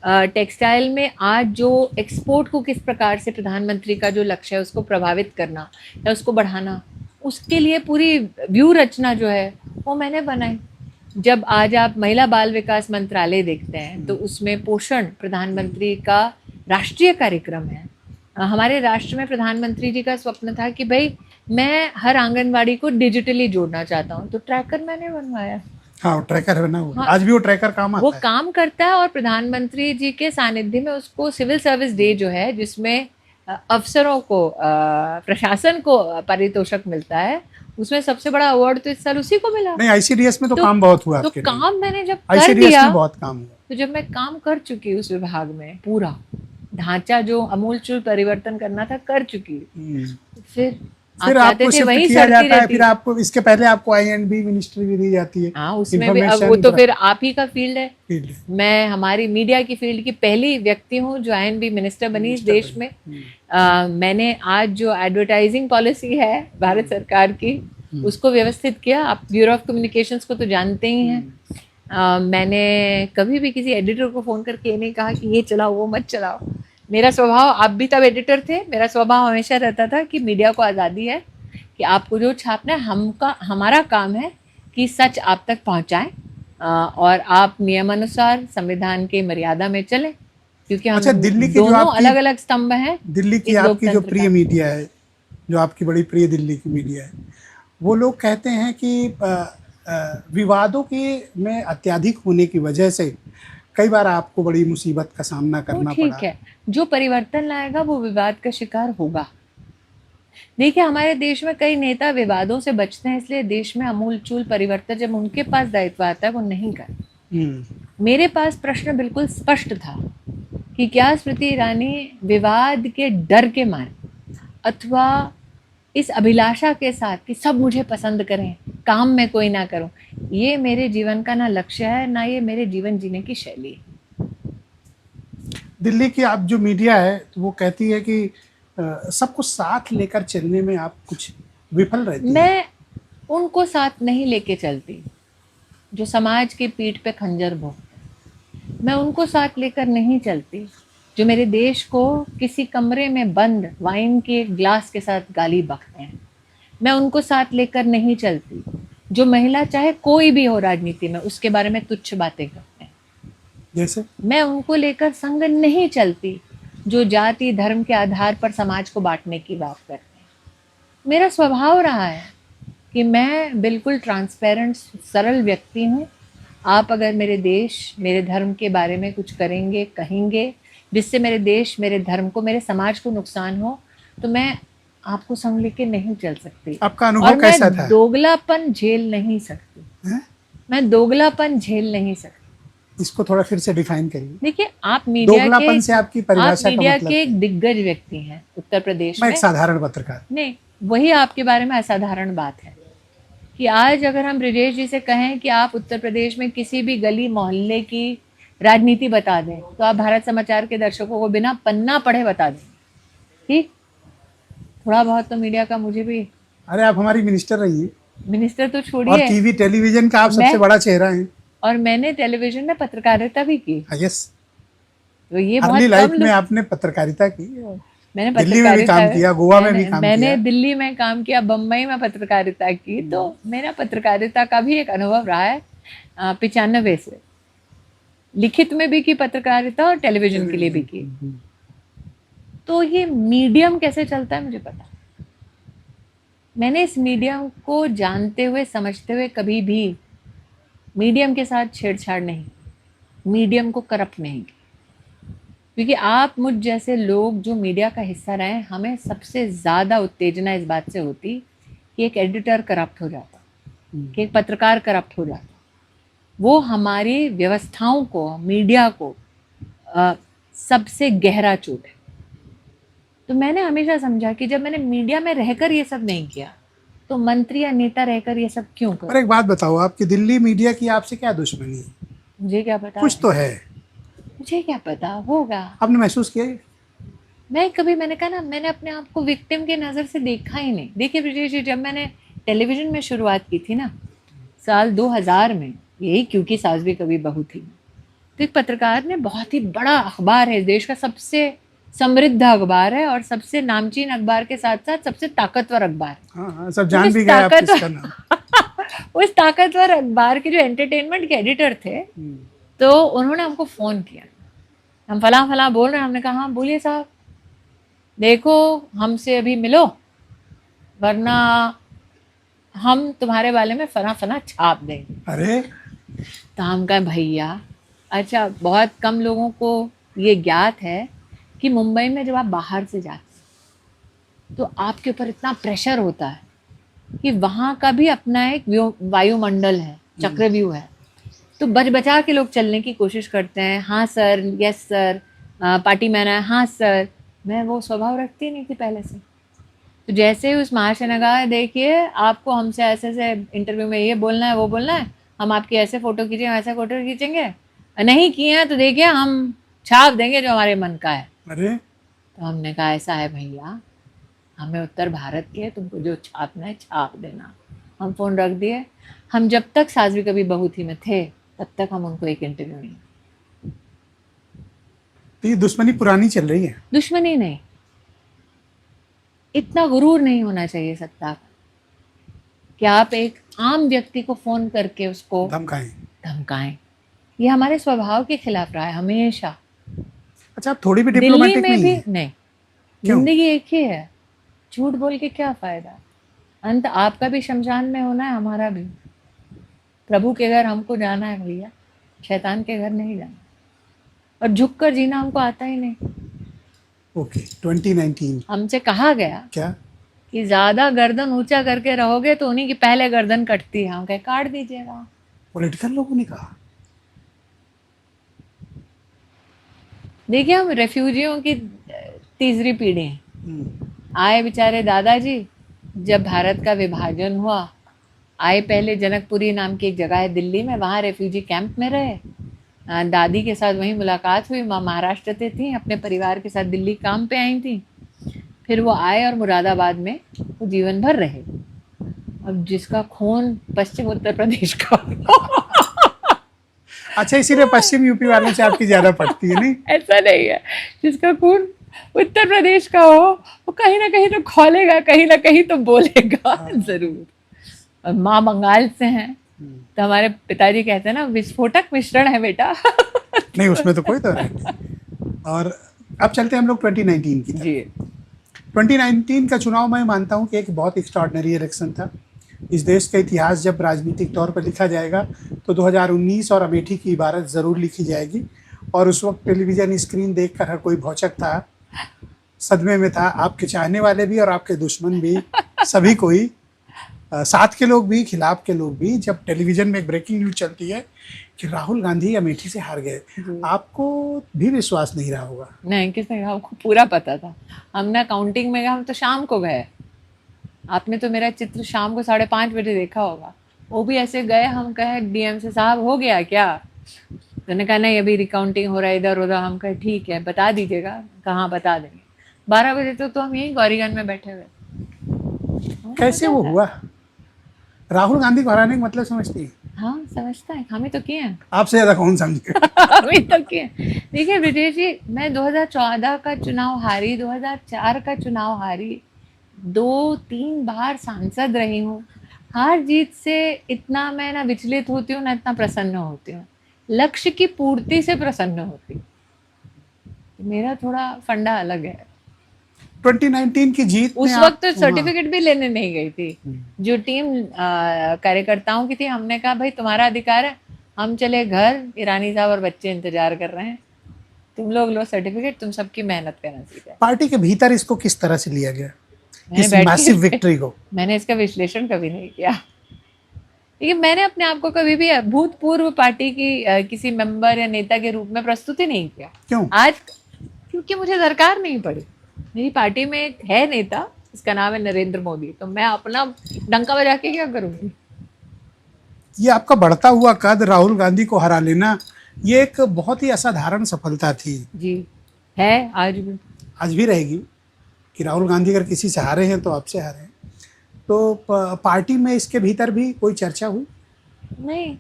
टेक्सटाइल में आज जो एक्सपोर्ट को किस प्रकार से प्रधानमंत्री का जो लक्ष्य है उसको प्रभावित करना या उसको बढ़ाना, उसके लिए पूरी व्यू रचना जो है वो मैंने बनाई। जब आज आप महिला बाल विकास मंत्रालय देखते हैं तो उसमें पोषण प्रधानमंत्री का राष्ट्रीय कार्यक्रम है। हमारे राष्ट्र में प्रधानमंत्री जी का स्वप्न था कि भाई मैं हर आंगनवाड़ी को डिजिटली जोड़ना चाहता हूँ, तो ट्रैकर मैंने बनवाया। हाँ, ट्रैकर है ना वो। हाँ, आज भी वो ट्रैकर काम आता वो है। काम करता है। और प्रधानमंत्री जी के सानिध्य में उसको सिविल सर्विस डे जो है, जिसमें अफसरों को प्रशासन को पारितोषिक मिलता है, उसमें सबसे बड़ा अवार्ड तो इस साल उसी को मिला। नहीं, ICDS में तो तो- काम बहुत हुआ तो आपके। काम मैंने जब कर ICDS दिया, में बहुत काम हुआ। तो जब मैं काम कर चुकी उस विभाग में, पूरा ढांचा जो अमूलचूल परिवर्तन करना था कर चुकी, फिर आप फिर चाहते आपको थे शिफ्ट वहीं किया सरती जाता है। रहती। फिर आपको इसके पहले आपको INB मिनिस्ट्री भी दी जाती है। हाँ, उसमें भी अब वो तो फिर आप ही का फील्ड है। मैं हमारी मीडिया की फील्ड की पहली व्यक्ति हूँ जो INB मिनिस्टर बनी इस देश में। मैंने आज जो एडवर्टाइजिंग पॉलिसी है भारत सरकार की, उसको व्यवस्थित किया। आप ब्यूरो ऑफ कम्युनिकेशंस को तो जानते ही हैं। मैंने कभी भी किसी एडिटर को फ़ोन करके ये नहीं कहा कि ये चलाओ वो मत चलाओ। मेरा स्वभाव, आप भी तब एडिटर थे, मेरा स्वभाव हमेशा रहता था कि मीडिया को आज़ादी है कि आपको जो छापना है, हमारा काम है कि सच आप तक पहुंचाएं और आप नियमानुसार संविधान के मर्यादा में चलें, क्योंकि हम अच्छा, दिल्ली की जो दोनों आपकी- अलग अलग स्तंभ हैं। दिल्ली की इस आपकी जो लोकतंत्र प्रिय का। मीडिया है, जो आपकी बड़ी प्रिय दिल्ली की मीडिया है, वो लोग कहते हैं कि विवादों की में अत्यधिक होने की वजह से कई बार आपको बड़ी मुसीबत का सामना करना ठीक पड़ा। है, जो परिवर्तन लाएगा वो विवाद का शिकार होगा। देखिए, हमारे देश में कई नेता विवादों से बचते हैं, इसलिए देश में अमूलचूल परिवर्तन जब उनके पास दायित्व आता है वो नहीं करते। मेरे पास प्रश्न बिल्कुल स्पष्ट था कि क्या स्मृति ईरानी विवाद के डर के मारे अथवा इस अभिलाषा के साथ कि सब मुझे पसंद करें, काम में कोई ना करूं, ये मेरे जीवन का ना लक्ष्य है, ना ये मेरे जीवन जीने की शैली है। दिल्ली की आप जो मीडिया है वो कहती है कि सबको साथ लेकर चलने में आप कुछ विफल रहती हैं। मैं उनको साथ नहीं लेके चलती जो समाज की पीठ पे खंजर भोंकते। मैं उनको साथ लेकर नहीं चलती जो मेरे देश को किसी कमरे में बंद वाइन के ग्लास के साथ गाली बकते हैं। मैं उनको साथ लेकर नहीं चलती जो महिला, चाहे कोई भी हो राजनीति में, उसके बारे में तुच्छ बातें करते हैं। जैसे मैं उनको लेकर संग नहीं चलती जो जाति धर्म के आधार पर समाज को बांटने की बात करते हैं। मेरा स्वभाव रहा है कि मैं बिल्कुल ट्रांसपेरेंट सरल व्यक्ति हूँ। आप अगर मेरे देश, मेरे धर्म के बारे में कुछ करेंगे, कहेंगे, जिससे मेरे देश, मेरे धर्म को, मेरे समाज को नुकसान हो, तो मैं आपको संग लेके नहीं चल सकती। आपका और अनुभव कैसा मैं था? दोगलापन झेल नहीं सकती। हैं? मैं दोगलापन झेल नहीं सकती। इसको थोड़ा फिर से डिफाइन करिए। देखिए, आप मीडिया दोगलापन से आपकी परिभाषा का मतलब के क्या? एक दिग्गज व्यक्ति हैं उत्तर प्रदेश मैं में। एक साधारण पत्रकार। नहीं, वही आपके बारे में असाधारण बात है कि आज अगर हम ब्रिजेश जी से कहें कि आप उत्तर प्रदेश में किसी भी गली मोहल्ले की राजनीति बता दें, तो आप भारत समाचार के दर्शकों को बिना पन्ना पढ़े बता दें। ठीक, थोड़ा बहुत तो मीडिया का मुझे भी। अरे आप हमारी मिनिस्टर रही हैं, मिनिस्टर तो और छोड़िए, टीवी टेलीविजन का आप सबसे बड़ा चेहरा हैं। और मैंने टेलीविजन में पत्रकारिता भी की। यस, तो ये अर्ली बहुत लाइफ कम में लोग। आपने पत्रकारिता की। मैंने दिल्ली में भी काम किया, गोवा में भी काम मैंने किया। दिल्ली में काम किया, बम्बई में पत्रकारिता की। तो मेरा पत्रकारिता का भी एक अनुभव रहा है 95 से। लिखित में भी की पत्रकारिता और टेलीविजन के लिए भी की। तो ये मीडियम कैसे चलता है मुझे पता। मैंने इस मीडियम को जानते हुए, समझते हुए कभी भी मीडियम के साथ छेड़छाड़ नहीं, मीडियम को करप्ट नहीं की। क्योंकि आप मुझ जैसे लोग जो मीडिया का हिस्सा रहे हैं, हमें सबसे ज़्यादा उत्तेजना इस बात से होती कि एक एडिटर करप्ट हो जाता, कि एक पत्रकार करप्ट हो जाता। वो हमारी व्यवस्थाओं को, मीडिया को सबसे गहरा चोट है। तो मैंने हमेशा समझा कि जब मैंने मीडिया में रहकर ये सब नहीं किया, तो मंत्री या नेता रहकर ये सब क्यों कर। और एक बात बताओ, आपकी दिल्ली मीडिया की आपसे क्या दुश्मनी है? मुझे क्या पता, कुछ तो है। मुझे क्या पता होगा। आपने महसूस किया? मैंने कहा ना, मैंने अपने आप को विक्टिम के नज़र से देखा ही नहीं। देखिए ब्रिजेश जी, जब मैंने टेलीविज़न में शुरुआत की थी ना, साल 2000 में, यही क्योंकि सास भी कभी बहू थी, तो एक पत्रकार ने, बहुत ही बड़ा अखबार है, देश का सबसे समृद्ध अखबार है और सबसे नामचीन अखबार के साथ साथ सबसे ताकतवर अखबार। हाँ, सब जान भी गए आप किसका नाम। उस ताकतवर अखबार के जो एंटरटेनमेंट के एडिटर थे, तो उन्होंने हमको फ़ोन किया, हम फलां बोल रहे हैं। हमने कहा हाँ बोलिए साहब, देखो हमसे अभी मिलो, वरना हम तुम्हारे बारे में फला छाप देंगे। अरे, तो हम कहा भैया, अच्छा, बहुत कम लोगों को ये ज्ञात है कि मुंबई में जब आप बाहर से जाते तो आपके ऊपर इतना प्रेशर होता है कि वहाँ का भी अपना एक वायुमंडल है, चक्रव्यूह है। तो बचा के लोग चलने की कोशिश करते हैं। हाँ sir, yes sir, party man है, हाँ सर। मैं वो स्वभाव रखती नहीं थी पहले से। तो जैसे ही उस महाशय ने कहा, देखिए आपको हमसे ऐसे ऐसे इंटरव्यू में ये बोलना है, वो बोलना है, हम आपकी ऐसे फ़ोटो खींचेंगे, वैसे फ़ोटो खींचेंगे, नहीं किए हैं तो देखिए हम छाप देंगे जो हमारे मन का है। अरे, तो हमने कहा ऐसा है भैया, हमें उत्तर भारत के, तुमको जो छापना है छाप देना। हम फ़ोन रख दिए। हम जब तक सास भी कभी बहू थी में थे, तब तक हम उनको एक इंटरव्यू नहीं। तो ये दुश्मनी पुरानी चल रही है? दुश्मनी नहीं, इतना गुरूर नहीं होना चाहिए सत्ता का कि आप एक आम व्यक्ति को फ़ोन करके उसको धमकाएं। ये हमारे स्वभाव के खिलाफ रहा है हमेशा। अच्छा, आप थोड़ी भी डिप्लोमेटिक दिल्ली में नहीं भी नहीं। जिंदगी एक ही है, झूठ बोल के क्या फ़ायदा। अंत आपका भी शमशान में होना है, हमारा भी। प्रभु के घर हमको जाना है भैया, शैतान के घर नहीं जाना। और झुक कर जीना हमको आता ही नहीं। ओके, 2019 हमसे कहा गया क्या कि ज़्यादा गर्दन ऊंचा करके रहोगे तो उन्हीं की पहले गर्दन कटती है। हम कहे काट दीजिएगा। पॉलिटिकल लोगों ने कहा? देखिए, हम रेफ्यूजियों की तीसरी पीढ़ी हैं। आए बेचारे दादाजी, जब भारत का विभाजन हुआ, आए पहले जनकपुरी नाम की एक जगह है दिल्ली में, वहाँ रेफ्यूजी कैंप में रहे। दादी के साथ वहीं मुलाकात हुई। माँ महाराष्ट्र से थी, अपने परिवार के साथ दिल्ली काम पे आई थी। फिर वो आए और मुरादाबाद में वो जीवन भर रहे। अब जिसका खून पश्चिम उत्तर प्रदेश का अच्छा, इसीलिए पश्चिम यूपी वालों से आपकी ज्यादा पड़ती है? नहीं, ऐसा नहीं है। जिसका खून उत्तर प्रदेश का हो, वो कहीं ना कहीं तो खोलेगा, कहीं ना कहीं तो बोलेगा जरूर। और माँ बंगाल से हैं, तो हमारे पिताजी कहते हैं ना, विस्फोटक मिश्रण है बेटा। नहीं, उसमें तो कोई तो नहीं। और अब चलते हैं हम लोग 2019 की तरफ। 2019 का चुनाव मैं मानता हूं कि एक बहुत एक्स्ट्राऑर्डिनरी इलेक्शन था। इस देश का इतिहास जब राजनीतिक तौर पर लिखा जाएगा तो 2019 और अमेठी की इबारत ज़रूर लिखी जाएगी। और उस वक्त टेलीविजन स्क्रीन देखकर हर कोई भौचक था, सदमे में था, आपके चाहने वाले भी और आपके दुश्मन भी, सभी कोई, साथ के लोग भी, खिलाफ के लोग भी। जब टेलीविजन में एक ब्रेकिंग न्यूज चलती है कि राहुल गांधी अमेठी से हार गए, आपको भी विश्वास नहीं रहा होगा? नहीं, किसने कहा? आपको पूरा पता था। हमने काउंटिंग में गए, हम तो शाम को गए। आपने तो मेरा चित्र शाम को 5:30 बजे देखा होगा। वो भी ऐसे गए, हम कहे डीएम से साहब हो गया क्या? उन्होंने कहा नहीं अभी रिकाउंटिंग हो रहा है इधर उधर। हम कहे ठीक है बता दीजिएगा। कहाँ बता देंगे। 12 बजे तक तो हम यहीं गौरीगंज में बैठे हुए। कैसे वो हुआ? राहुल गांधी को हराने का मतलब समझती है? हाँ समझता है, हम ही तो किए हैं। आपसे ज्यादा कौन समझे? हम ही तो किए। देखिए ब्रिजेश जी, मैं 2014 का चुनाव हारी, 2004 का चुनाव हारी, 2-3 बार सांसद रही हूँ। हार जीत से इतना मैं ना विचलित होती हूँ ना इतना प्रसन्न होती हूँ। लक्ष्य की पूर्ति से प्रसन्न होती हूँ। मेरा थोड़ा फंडा अलग है। 2019 की जीत उस में वक्त तो सर्टिफिकेट भी लेने नहीं गई थी। जो टीम कार्यकर्ताओं की थी, हमने कहा भाई तुम्हारा अधिकार है, हम चले घर, ईरानी साहब और बच्चे इंतजार कर रहे हैं, तुम लोग लो सर्टिफिकेट, तुम सबकी मेहनत का नसीब है। पार्टी के भीतर इसको किस तरह से लिया गया, मैंने इस बैठ के- मैसिव विक्ट्री को? मैंने इसका विश्लेषण कभी नहीं किया। देखिए मैंने अपने आप को कभी भी भूतपूर्व पार्टी की किसी मेंबर या नेता के रूप में प्रस्तुत ही नहीं किया। क्यों? आज क्योंकि मुझे दरकार नहीं पड़ी। मेरी पार्टी में एक है नेता, इसका नाम है नरेंद्र मोदी, तो मैं अपना डंका बजा के क्या करूंगी? ये आपका बढ़ता हुआ कद, राहुल गांधी को हरा लेना, ये एक बहुत ही असाधारण सफलता थी। जी है, आज भी रहेगी कि राहुल गांधी अगर किसी से हारे हैं तो आपसे हारे हैं। तो पार्टी में इसके भीतर भी कोई चर्चा हुई? नहीं,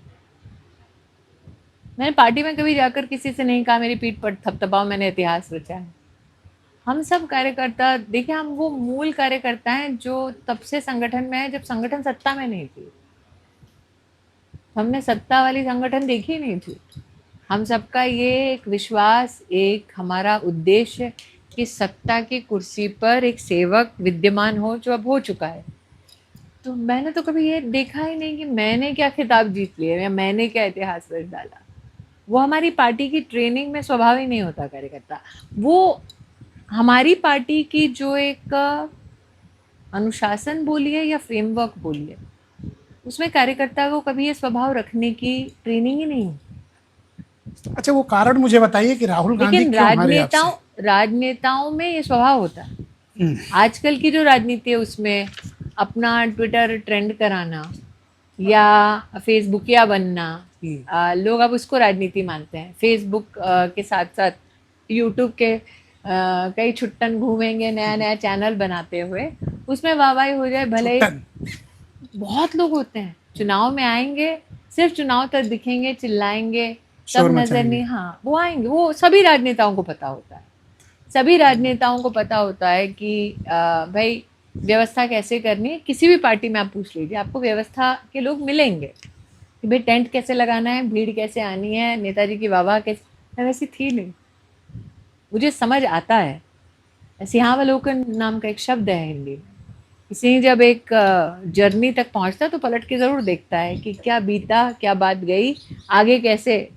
मैंने पार्टी में कभी जाकर किसी से नहीं कहा मेरी पीठ पर थपथपाओ, मैंने इतिहास रचा है। हम सब कार्यकर्ता, देखिए हम वो मूल कार्यकर्ता हैं जो तब से संगठन में है जब संगठन सत्ता में नहीं थी। हमने सत्ता वाली संगठन देखी नहीं थी। हम सबका ये एक विश्वास, एक हमारा उद्देश्य कि सत्ता की कुर्सी पर एक सेवक विद्यमान हो, जो अब हो चुका है। तो मैंने तो कभी ये देखा ही नहीं कि मैंने क्या खिताब जीत लिया या मैंने क्या इतिहास रच डाला। वो हमारी पार्टी की ट्रेनिंग में स्वभाव ही नहीं होता कार्यकर्ता। वो हमारी पार्टी की जो एक अनुशासन बोलिए या फ्रेमवर्क बोलिए, उसमें कार्यकर्ता को कभी ये स्वभाव रखने की ट्रेनिंग ही नहीं। अच्छा, वो कारण मुझे बताइए कि राहुल गांधी लेकिन क्यों हारे आपसे? राजनेताओं में ये स्वभाव होता है। आजकल की जो राजनीति है उसमें अपना ट्विटर ट्रेंड कराना या फेसबुकिया बनना, लोग अब उसको राजनीति मानते हैं। फेसबुक के साथ साथ यूट्यूब के कई छुट्टन घूमेंगे नया नया चैनल बनाते हुए, उसमें वाहवाही हो जाए भले ही। बहुत लोग होते हैं चुनाव में आएंगे, सिर्फ चुनाव तक दिखेंगे, चिल्लाएंगे, तब नजर नहीं। हाँ वो आएंगे, वो सभी राजनेताओं को पता होता है। सभी राजनेताओं को पता होता है कि भाई व्यवस्था कैसे करनी है। किसी भी पार्टी में आप पूछ लीजिए, आपको व्यवस्था के लोग मिलेंगे कि भाई टेंट कैसे लगाना है, भीड़ कैसे आनी है, नेताजी की वाह कैसे। मैं वैसी थी नहीं, मुझे समझ आता है। सिंहावलोकन नाम का एक शब्द है हिंदी में। इसी जब एक जर्नी तक पहुंचता तो पलट के ज़रूर देखता है कि क्या बीता, क्या बात गई, आगे कैसे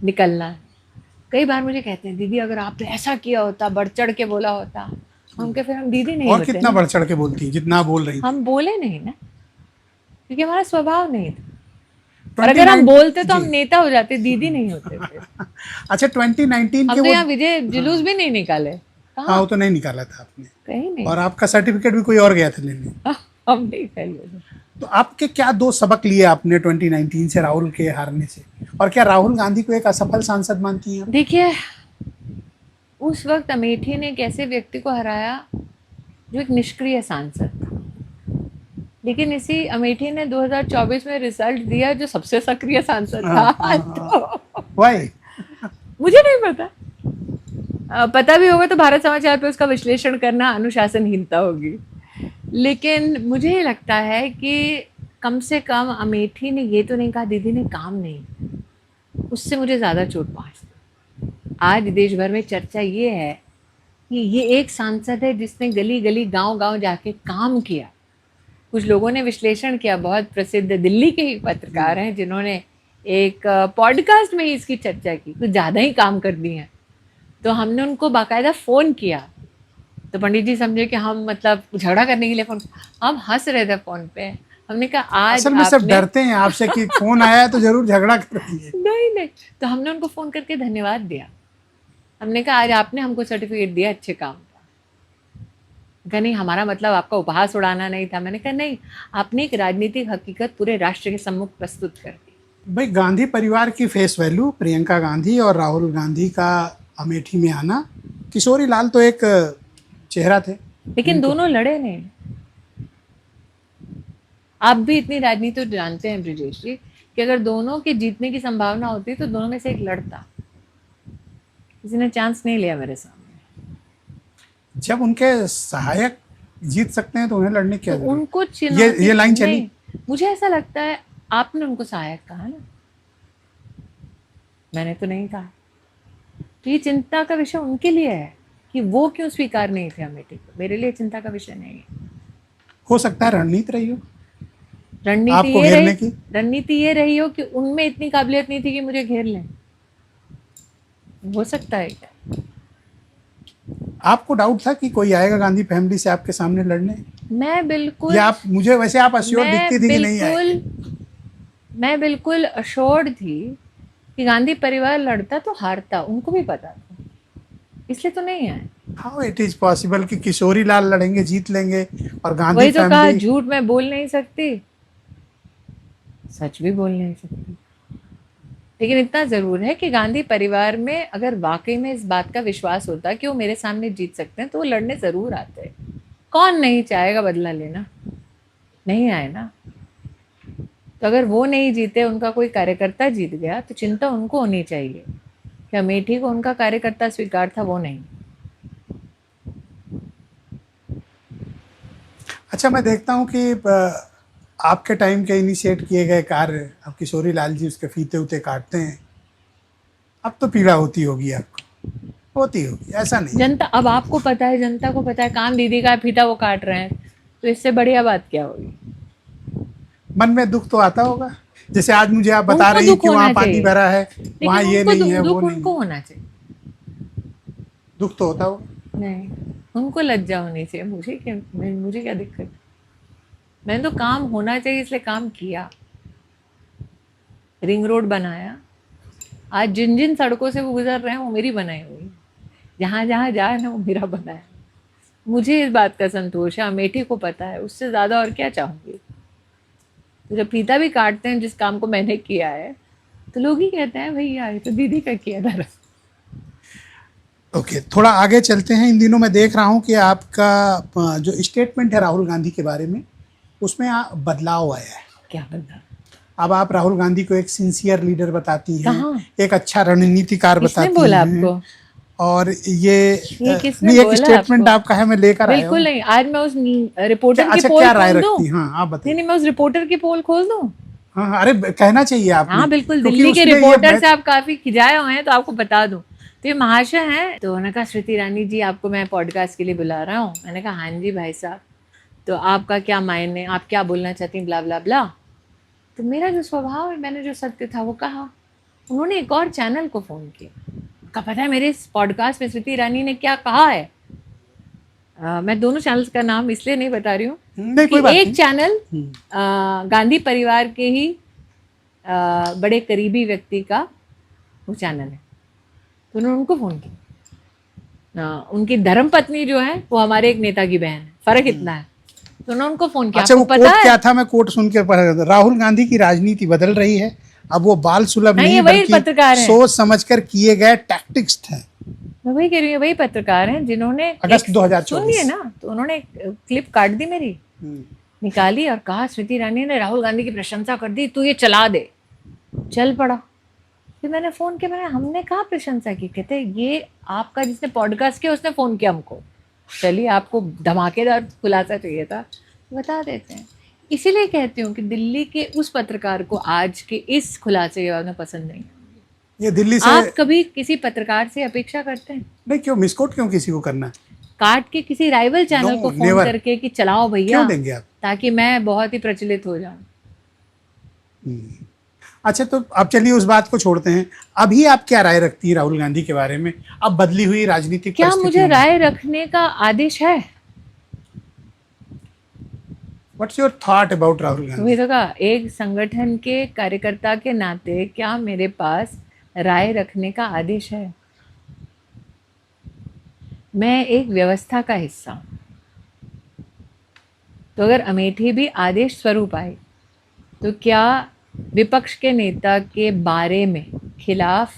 निकलना है। कई बार मुझे कहते हैं दीदी अगर आपने ऐसा किया होता, बढ़ चढ़ के बोला होता, हम फिर हम दीदी नहीं और होते। कितना बढ़ चढ़ के बोलती है जितना बोल रही हम बोले नहीं ना, क्योंकि हमारा स्वभाव नहीं था। और अगर हम बोलते तो हम नेता हो जाते, दीदी नहीं होते थे। अच्छा, 2019 हम के तो यहाँ विजय जुलूस भी नहीं निकाले। हाँ, वो तो नहीं निकाला था आपने कहीं नहीं। और आपका सर्टिफिकेट भी कोई और गया था लेने। हम नहीं फैले। तो आपके क्या 2 सबक लिए आपने 2019 से, राहुल के हारने से? और क्या राहुल गांधी को एक असफल सांसद मानती हैं? देखिए उस वक्त अमेठी ने एक ऐसे व्यक्ति को हराया जो एक निष्क्रिय सांसद था, लेकिन इसी अमेठी ने 2024 में रिजल्ट दिया जो सबसे सक्रिय सांसद था। तो वाई मुझे नहीं पता, पता भी होगा तो भारत समाचार पे उसका विश्लेषण करना अनुशासनहीनता होगी। लेकिन मुझे ये लगता है कि कम से कम अमेठी ने ये तो नहीं कहा दीदी ने काम नहीं, उससे मुझे ज़्यादा चोट पहुँचती। आज देश भर में चर्चा ये है कि ये एक सांसद है जिसने गली गली गांव गांव जाके काम किया। कुछ लोगों ने विश्लेषण किया, बहुत प्रसिद्ध दिल्ली के ही पत्रकार हैं जिन्होंने एक पॉडकास्ट में ही इसकी चर्चा की, कुछ ज़्यादा ही काम कर दिए हैं। तो हमने उनको बाकायदा फ़ोन किया, तो पंडित जी समझे कि हम मतलब झगड़ा करने के लिए फ़ोन, हम हंस रहे थे फ़ोन पे। हमने कहा आज असल में सब डरते हैं आपसे कि फोन आया है तो जरूर झगड़ा कर दिए। नहीं, तो हमने उनको फ़ोन करके धन्यवाद दिया। हमने कहा आज आपने हमको सर्टिफिकेट दिया अच्छे काम का। कहा नहीं, हमारा मतलब आपका उपहास उड़ाना नहीं था। मैंने कहा नहीं, आपने एक राजनीतिक हकीकत पूरे राष्ट्र के सम्मुख प्रस्तुत कर दी। भाई गांधी परिवार की फेस वैल्यू, प्रियंका गांधी और राहुल गांधी का अमेठी में आना, किशोरी लाल तो एक चेहरा थे, लेकिन दोनों लड़े नहीं। आप भी इतनी राजनीति तो जानते हैं ब्रिजेश जी कि अगर दोनों के जीतने की संभावना होती तो दोनों में से एक लड़ता। किसी ने चांस नहीं लिया मेरे सामने। जब उनके सहायक जीत सकते हैं तो उन्हें लड़ने की क्या तो जरूरत? उनको ये लाइन चली। नहीं, मुझे ऐसा लगता है आपने उनको सहायक कहा ना, मैंने तो नहीं कहा। तो ये चिंता का विषय उनके लिए है कि वो क्यों स्वीकार नहीं थे अमेठी को। मेरे लिए चिंता का विषय नहीं है। हो सकता है रणनीति रही हो रणनीति आपको ये घेरने रही, की। रणनीति ये रही हो कि उनमें इतनी काबिलियत नहीं थी कि मुझे घेर लें। हो सकता है क्या? आपको डाउट था कि कोई आएगा गांधी फैमिली से आपके सामने लड़ने, मैं बिल्कुल, या आप, मुझे वैसे आप अश्योर दिखती थी कि नहीं आए? मैं बिल्कुल अश्योर्ड थी कि गांधी परिवार लड़ता तो हारता, उनको भी पता था, इसलिए तो नहीं आए। हाउ इट इज पॉसिबल कि किशोरी लाल लड़ेंगे, जीत लेंगे, और गांधी वही तो कहा, फैमिली। झूठ मैं बोल नहीं सकती, सच भी बोल नहीं सकती। लेकिन इतना जरूर है कि गांधी परिवार में अगर वाकई में इस बात का विश्वास होता कि वो मेरे सामने जीत सकते हैं तो वो लड़ने जरूर आते। कौन नहीं चाहेगा बदला लेना? नहीं आए ना। तो अगर वो नहीं जीते, उनका कोई कार्यकर्ता जीत गया, तो चिंता उनको होनी चाहिए कि अमेठी को उनका कार्यकर्ता स्वीकार था, वो नहीं। अच्छा, मैं देखता हूँ कि आपके टाइम के इनिशिएट किए गए कार्य, अब किशोरी लाल जी उसके फीते उते काटते हैं, अब तो पीड़ा होती होगी आपको, होती होगी, ऐसा नहीं। जनता, अब आपको पता है, जनता को पता है, काम दीदी का फीता वो काट रहे हैं, तो इससे बढ़िया बात क्या होगी? मन में दुख तो आता होगा, जैसे आज मुझे आप बता रही कि वहाँ पानी भरा है, वहाँ ये नहीं है, वो नहीं। उनको होना चाहिए, दुख तो होता होगा। नहीं, उनको लज्जा होनी चाहिए। मुझे क्या दिक्कत? मैंने तो काम होना चाहिए इसलिए काम किया। रिंग रोड बनाया, आज जिन जिन सड़कों से वो गुजर रहे हैं वो मेरी बनाई हुई, जहाँ जहाँ जा रहे हैं वो मेरा बनाया। मुझे इस बात का संतोष है, अमेठी को पता है, उससे ज़्यादा और क्या चाहूँगी। तो जब फीता भी काटते हैं जिस काम को मैंने किया है, तो लोग ही कहते हैं भैया ये तो दीदी का किया था। ओके, थोड़ा आगे चलते हैं। इन दिनों मैं देख रहा हूँ कि आपका जो स्टेटमेंट है राहुल गांधी के बारे में, उसमें बदलाव आया है। क्या बदलाव? अब आप राहुल गांधी को एक सिंसियर लीडर बताती हैं, कहाँ? एक अच्छा रणनीतिकार बताती किसने बोला हैं, आपको? और ये किसने नहीं, एक बोला स्टेटमेंट आपको? आपका है, मैं लेकर आया बिल्कुल हूँ। नहीं। आज मैं उस रिपोर्टर की अच्छा, पोल क्या राय खोल रखती दूं? हैं? हाँ, आप बताइए। नहीं, मैं उस रिपोर्टर की पोल खोल दूं? हाँ हाँ, अरे कहना चाहिए आपने। हाँ बिल्कुल, क्योंकि दिल्ली के उसमें ये रिपोर्टर से आप काफी खिंचाए हुए हैं, तो आपको बता दूं, तो ये महाशय हैं। तो उन्होंने कहा श्रुति ईरानी जी आपको मैं पॉडकास्ट के लिए बुला रहा हूँ। मैंने कहा हाँ जी भाई साहब, तो आपका क्या मायने, आप क्या बोलना चाहती हैं, ब्ला ब्ला ब्ला। तो मेरा जो स्वभाव है, मैंने जो सत्य था वो कहा। उन्होंने एक और चैनल को फ़ोन किया, का पता है मेरे इस पॉडकास्ट में श्रुति ईरानी ने क्या कहा है। मैं दोनों चैनल्स का नाम इसलिए नहीं बता रही हूँ कि एक चैनल गांधी परिवार के ही बड़े करीबी व्यक्ति का वो चैनल है, तो उन्होंने उनको फ़ोन किया। उनकी धर्मपत्नी जो है वो हमारे एक नेता की बहन है, फ़र्क इतना है। तो उन्होंने उनको फ़ोन किया। अच्छा, वो कोट क्या था? मैं कोट सुन के पढ़ रहा था, राहुल गांधी की राजनीति बदल रही है, अब वो बाल सुलभ नहीं बल्कि सोच समझकर किए गए टैक्टिक्स थे। मैं वही कह रही हूँ, वही पत्रकार हैं जिन्होंने अगस्त 2024 सुनिए ना, तो उन्होंने क्लिप काट दी मेरी, निकाली और कहा स्मृति ईरानी ने राहुल गांधी की प्रशंसा कर दी, तू ये चला दे। चल पड़ा। फिर मैंने फ़ोन किया, मैंने हमने कहा प्रशंसा की? कहते ये आपका जिसने पॉडकास्ट किया उसने फ़ोन किया हमको। चलिए, आपको धमाकेदार खुलासा चाहिए था, बता देते हैं। इसीलिए कहती हूँ कि दिल्ली के उस पत्रकार को आज के इस खुलासे के बाद में पसंद नहीं। ये दिल्ली से आप कभी किसी पत्रकार से अपेक्षा करते हैं? नहीं, क्यों मिसकोट क्यों किसी को करना है? काट के किसी राइवल चैनल को फोन करके कि चलाओ भैया, क्यों देंगे आप? ताकि मैं बहुत ही प्रचलित हो जाऊं। अच्छा, तो अब चलिए उस बात को छोड़ते हैं। अभी आप क्या राय रखती है राहुल गांधी के बारे में, अब बदली हुई राजनीतिक क्या मुझे परिस्थितियों में? राय रखने का आदेश है? What's your thought about Rahul वही गांधी? तो कहा, एक संगठन के कार्यकर्ता के नाते क्या मेरे पास राय रखने का आदेश है? मैं एक व्यवस्था का हिस्सा हूं। तो अगर अमेठी भी आदेश स्वरूप आई तो क्या विपक्ष के नेता के बारे में खिलाफ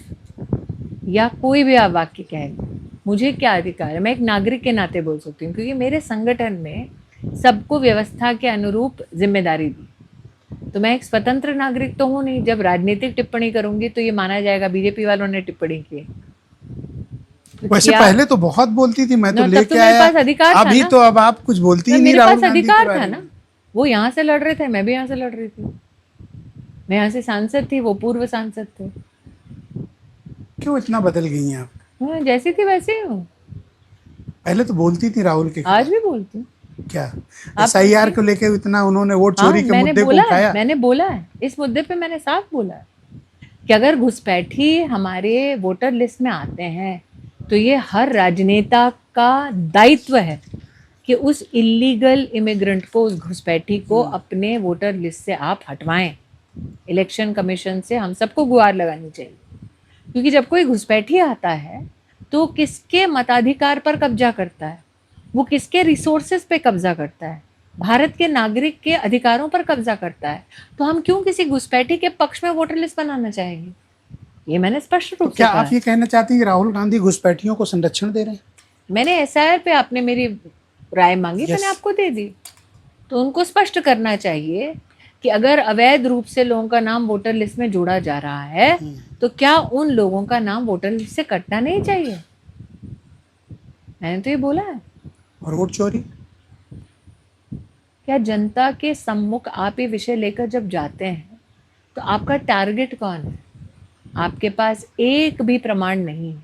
या कोई भी आप वाक्य कह लें, मुझे क्या अधिकार है? मैं एक नागरिक के नाते बोल सकती हूँ, क्योंकि मेरे संगठन में सबको व्यवस्था के अनुरूप जिम्मेदारी दी। तो मैं एक स्वतंत्र नागरिक तो हूँ नहीं। जब राजनीतिक टिप्पणी करूंगी तो ये माना जाएगा बीजेपी वालों ने टिप्पणी की। तो वैसे क्या- पहले तो बहुत बोलती थी, मैं तो तब तो लेके मेरे आया। पास अधिकार था अभी ना। तो अब आप कुछ बोलती ही नहीं मेरे राहुल पास गांधी के अधिकार था बारे ना। में। वो यहाँ से लड़ रहे थे, मैं भी यहाँ से लड़ रही थी। मैं यहाँ से सांसद थी, वो पूर्व सांसद थे। क्यों इतना बदल गई हैं आप? हाँ, जैसी थी वैसे ही हूँ। पहले तो बोलती थी राहुल के आज खिलाफ। भी बोलती हूँ। क्या आप SIR को लेके इतना उन्होंने वोट हाँ, चोरी के मैंने मुद्दे को बोला है, उठाया? मैंने बोला है इस मुद्दे पे, मैंने साफ बोला है कि अगर घुसपैठी हमारे वोटर लिस्ट में आते हैं तो ये हर राजनेता का दायित्व है कि उस इलीगल इमिग्रेंट को, उस घुसपैठी को अपने वोटर लिस्ट से आप हटवाएं। इलेक्शन कमीशन से हम सबको गुहार लगानी चाहिए, क्योंकि जब कोई घुसपैठी आता है तो किसके मताधिकार पर कब्जा करता है, वो किसके रिसोर्सेज पे कब्जा करता है, भारत के नागरिक के अधिकारों पर कब्जा करता है। तो हम क्यों किसी घुसपैठी के पक्ष में वोटर लिस्ट बनाना चाहेंगे? ये मैंने स्पष्ट रूप से क्या कहा आप ये कहना चाहती हैं कि राहुल गांधी घुसपैठियों को संरक्षण दे रहे हैं? मैंने SIR पे आपने मेरी राय मांगी, Yes. मैंने आपको दे दी। तो उनको स्पष्ट करना चाहिए कि अगर अवैध रूप से लोगों का नाम वोटर लिस्ट में जोड़ा जा रहा है तो क्या उन लोगों का नाम वोटर लिस्ट से कटना नहीं चाहिए? मैंने तो ये बोला है। और वोट चोरी? क्या जनता के सम्मुख आप ये विषय लेकर जब जाते हैं तो आपका टारगेट कौन है? आपके पास एक भी प्रमाण नहीं है।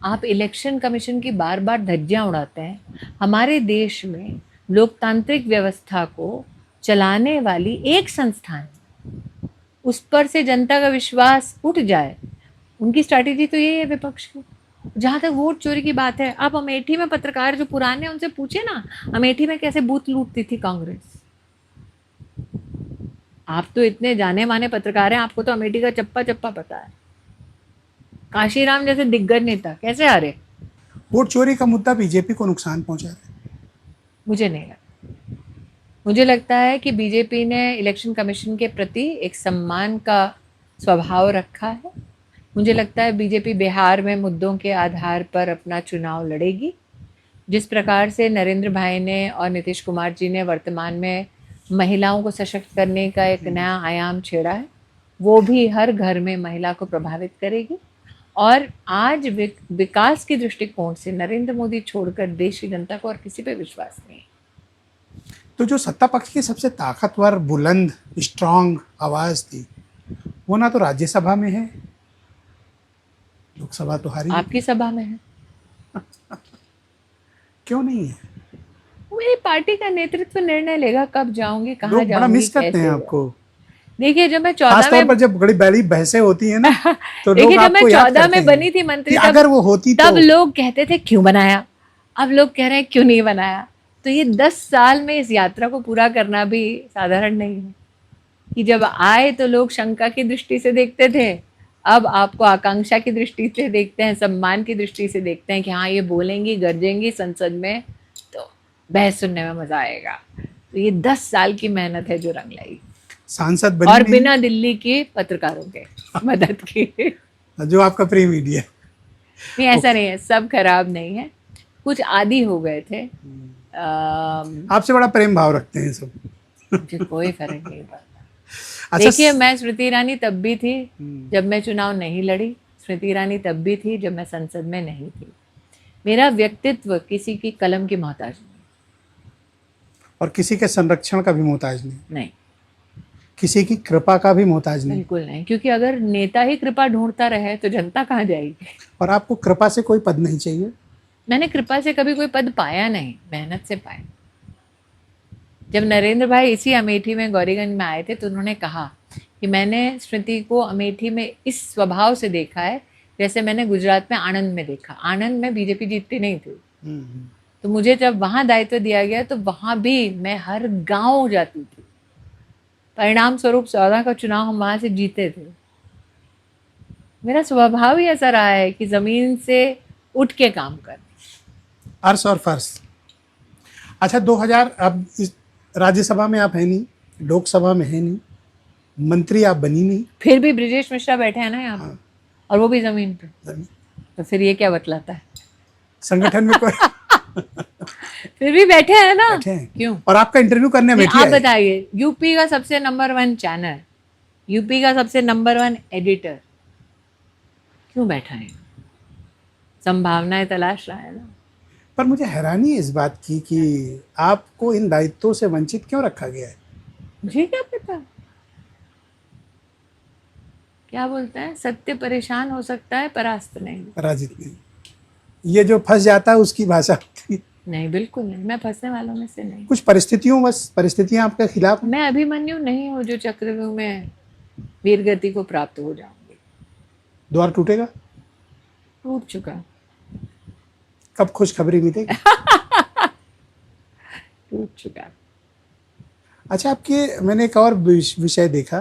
आप इलेक्शन कमीशन की बार बार धज्जियां उड़ाते हैं। हमारे देश में लोकतांत्रिक व्यवस्था को चलाने वाली एक संस्थान, उस पर से जनता का विश्वास उठ जाए, उनकी स्ट्रैटेजी तो यही है विपक्ष की। जहाँ तक वोट चोरी की बात है, आप अमेठी में पत्रकार जो पुराने, उनसे पूछे ना अमेठी में कैसे बूथ लूटती थी कांग्रेस। आप तो इतने जाने माने पत्रकार हैं, आपको तो अमेठी का चप्पा चप्पा पता है। काशीराम जैसे दिग्गज नेता कैसे आ रहे? वोट चोरी का मुद्दा बीजेपी को नुकसान पहुंचा रहा है? मुझे नहीं लगता। मुझे लगता है कि बीजेपी ने इलेक्शन कमीशन के प्रति एक सम्मान का स्वभाव रखा है। मुझे लगता है बीजेपी बिहार में मुद्दों के आधार पर अपना चुनाव लड़ेगी। जिस प्रकार से नरेंद्र भाई ने और नीतीश कुमार जी ने वर्तमान में महिलाओं को सशक्त करने का एक नया आयाम छेड़ा है, वो भी हर घर में महिला को प्रभावित करेगी। और आज विकास के दृष्टिकोण से नरेंद्र मोदी छोड़कर देश की जनता को और किसी पे विश्वास नहीं है। तो जो सत्ता पक्ष की सबसे ताकतवर, बुलंद, स्ट्रांग आवाज थी, वो ना तो राज्यसभा में है, लोकसभा तो हारी है। आपकी सभा में है। क्यों नहीं है? मेरी पार्टी का नेतृत्व निर्णय लेगा कब जाऊंगी, कहाँ लोग बड़ा जाऊंगी, मिस करते कैसे हैं जाऊंगी। आपको, देखिए जब मैं खास 14 तौर में पर जब बड़ी बड़ी बहसें होती है ना, तो लोग देखिए जब मैं आपको याद 14 करते में हैं बनी थी मंत्री, कि तब अगर वो होती तब तो। लोग कहते थे क्यों बनाया, अब लोग कह रहे हैं क्यों नहीं बनाया। तो ये 10 साल में इस यात्रा को पूरा करना भी साधारण नहीं है कि जब आए तो लोग शंका की दृष्टि से देखते थे, अब आपको आकांक्षा की दृष्टि से देखते हैं, सम्मान की दृष्टि से देखते हैं कि हाँ ये बोलेंगी, गरजेंगी संसद में तो बहस सुनने में मजा आएगा। तो ये 10 साल की मेहनत है जो रंग लाई, सांसद बनी और नहीं, बिना दिल्ली के पत्रकारों के मदद की। जो आपका प्री मीडिया। नहीं ऐसा नहीं है, सब खराब नहीं है, कुछ आदी हो गए थे। आपसे बड़ा प्रेम भाव रखते हैं सब। मुझे कोई फर्क नहीं पड़ता। अच्छा, देखिए मैं स्मृति ईरानी तब भी थी जब मैं चुनाव नहीं लड़ी, स्मृति ईरानी तब भी थी जब मैं संसद में नहीं थी। मेरा व्यक्तित्व किसी की कलम की मोहताज नहीं। और किसी के संरक्षण का भी मोहताज नहीं, नहीं, किसी की कृपा का भी मोहताज नहीं। बिल्कुल नहीं, क्योंकि अगर नेता ही कृपा ढूंढता रहे तो जनता कहाँ जाएगी। और आपको कृपा से कोई पद नहीं चाहिए? मैंने कृपा से कभी कोई पद पाया नहीं, मेहनत से पाया। जब नरेंद्र भाई इसी अमेठी में गौरीगंज में आए थे तो उन्होंने कहा कि कि मैंने स्मृति को अमेठी में इस स्वभाव से देखा है जैसे मैंने गुजरात में आणंद में देखा। आणंद में बीजेपी जीतती नहीं थी, तो मुझे जब वहाँ दायित्व दिया गया तो वहाँ भी मैं हर गांव जाती थी। परिणाम स्वरूप 14 का चुनाव हम वहाँ से जीते थे। मेरा स्वभाव ही ऐसा रहा है कि जमीन से उठ के काम कर। अर्श और फर्श। अच्छा, 2000 अब इस राज्यसभा में आप है नहीं, लोकसभा में है नहीं, मंत्री आप बनी नहीं, फिर भी ब्रिजेश मिश्रा बैठे हैं ना यहाँ पे, और वो भी जमीन पे। जमीन। तो फिर ये क्या बतलाता है? संगठन में कोई फिर भी बैठे हैं ना। बैठे हैं। क्यों? और आपका इंटरव्यू करने नहीं, बैठी आप है। बताइए, यूपी का सबसे नंबर 1 चैनल, यूपी का सबसे नंबर 1 एडिटर क्यों बैठा है? संभावनाएं तलाश रहा है ना। पर मुझे हैरानी है इस बात की कि आपको इन दायित्वों से वंचित क्यों रखा गया है? मुझे क्या पता, क्या बोलते हैं, सत्य परेशान हो सकता है, परास्त नहीं। पराजित नहीं। ये जो फंस जाता है उसकी भाषा होती है। नहीं, बिल्कुल नहीं, मैं फंसने वालों में से नहीं। कुछ परिस्थितियों, बस परिस्थितियां आपके खिलाफ हैं। मैं अभिमन्यु नहीं हूँ जो चक्रव्यूह में वीरगति को प्राप्त हो जाऊंगी। द्वार टूटेगा, टूट चुका। कब खुशखबरी मिलेगी? टूट चुका। अच्छा, आपके मैंने एक और विषय देखा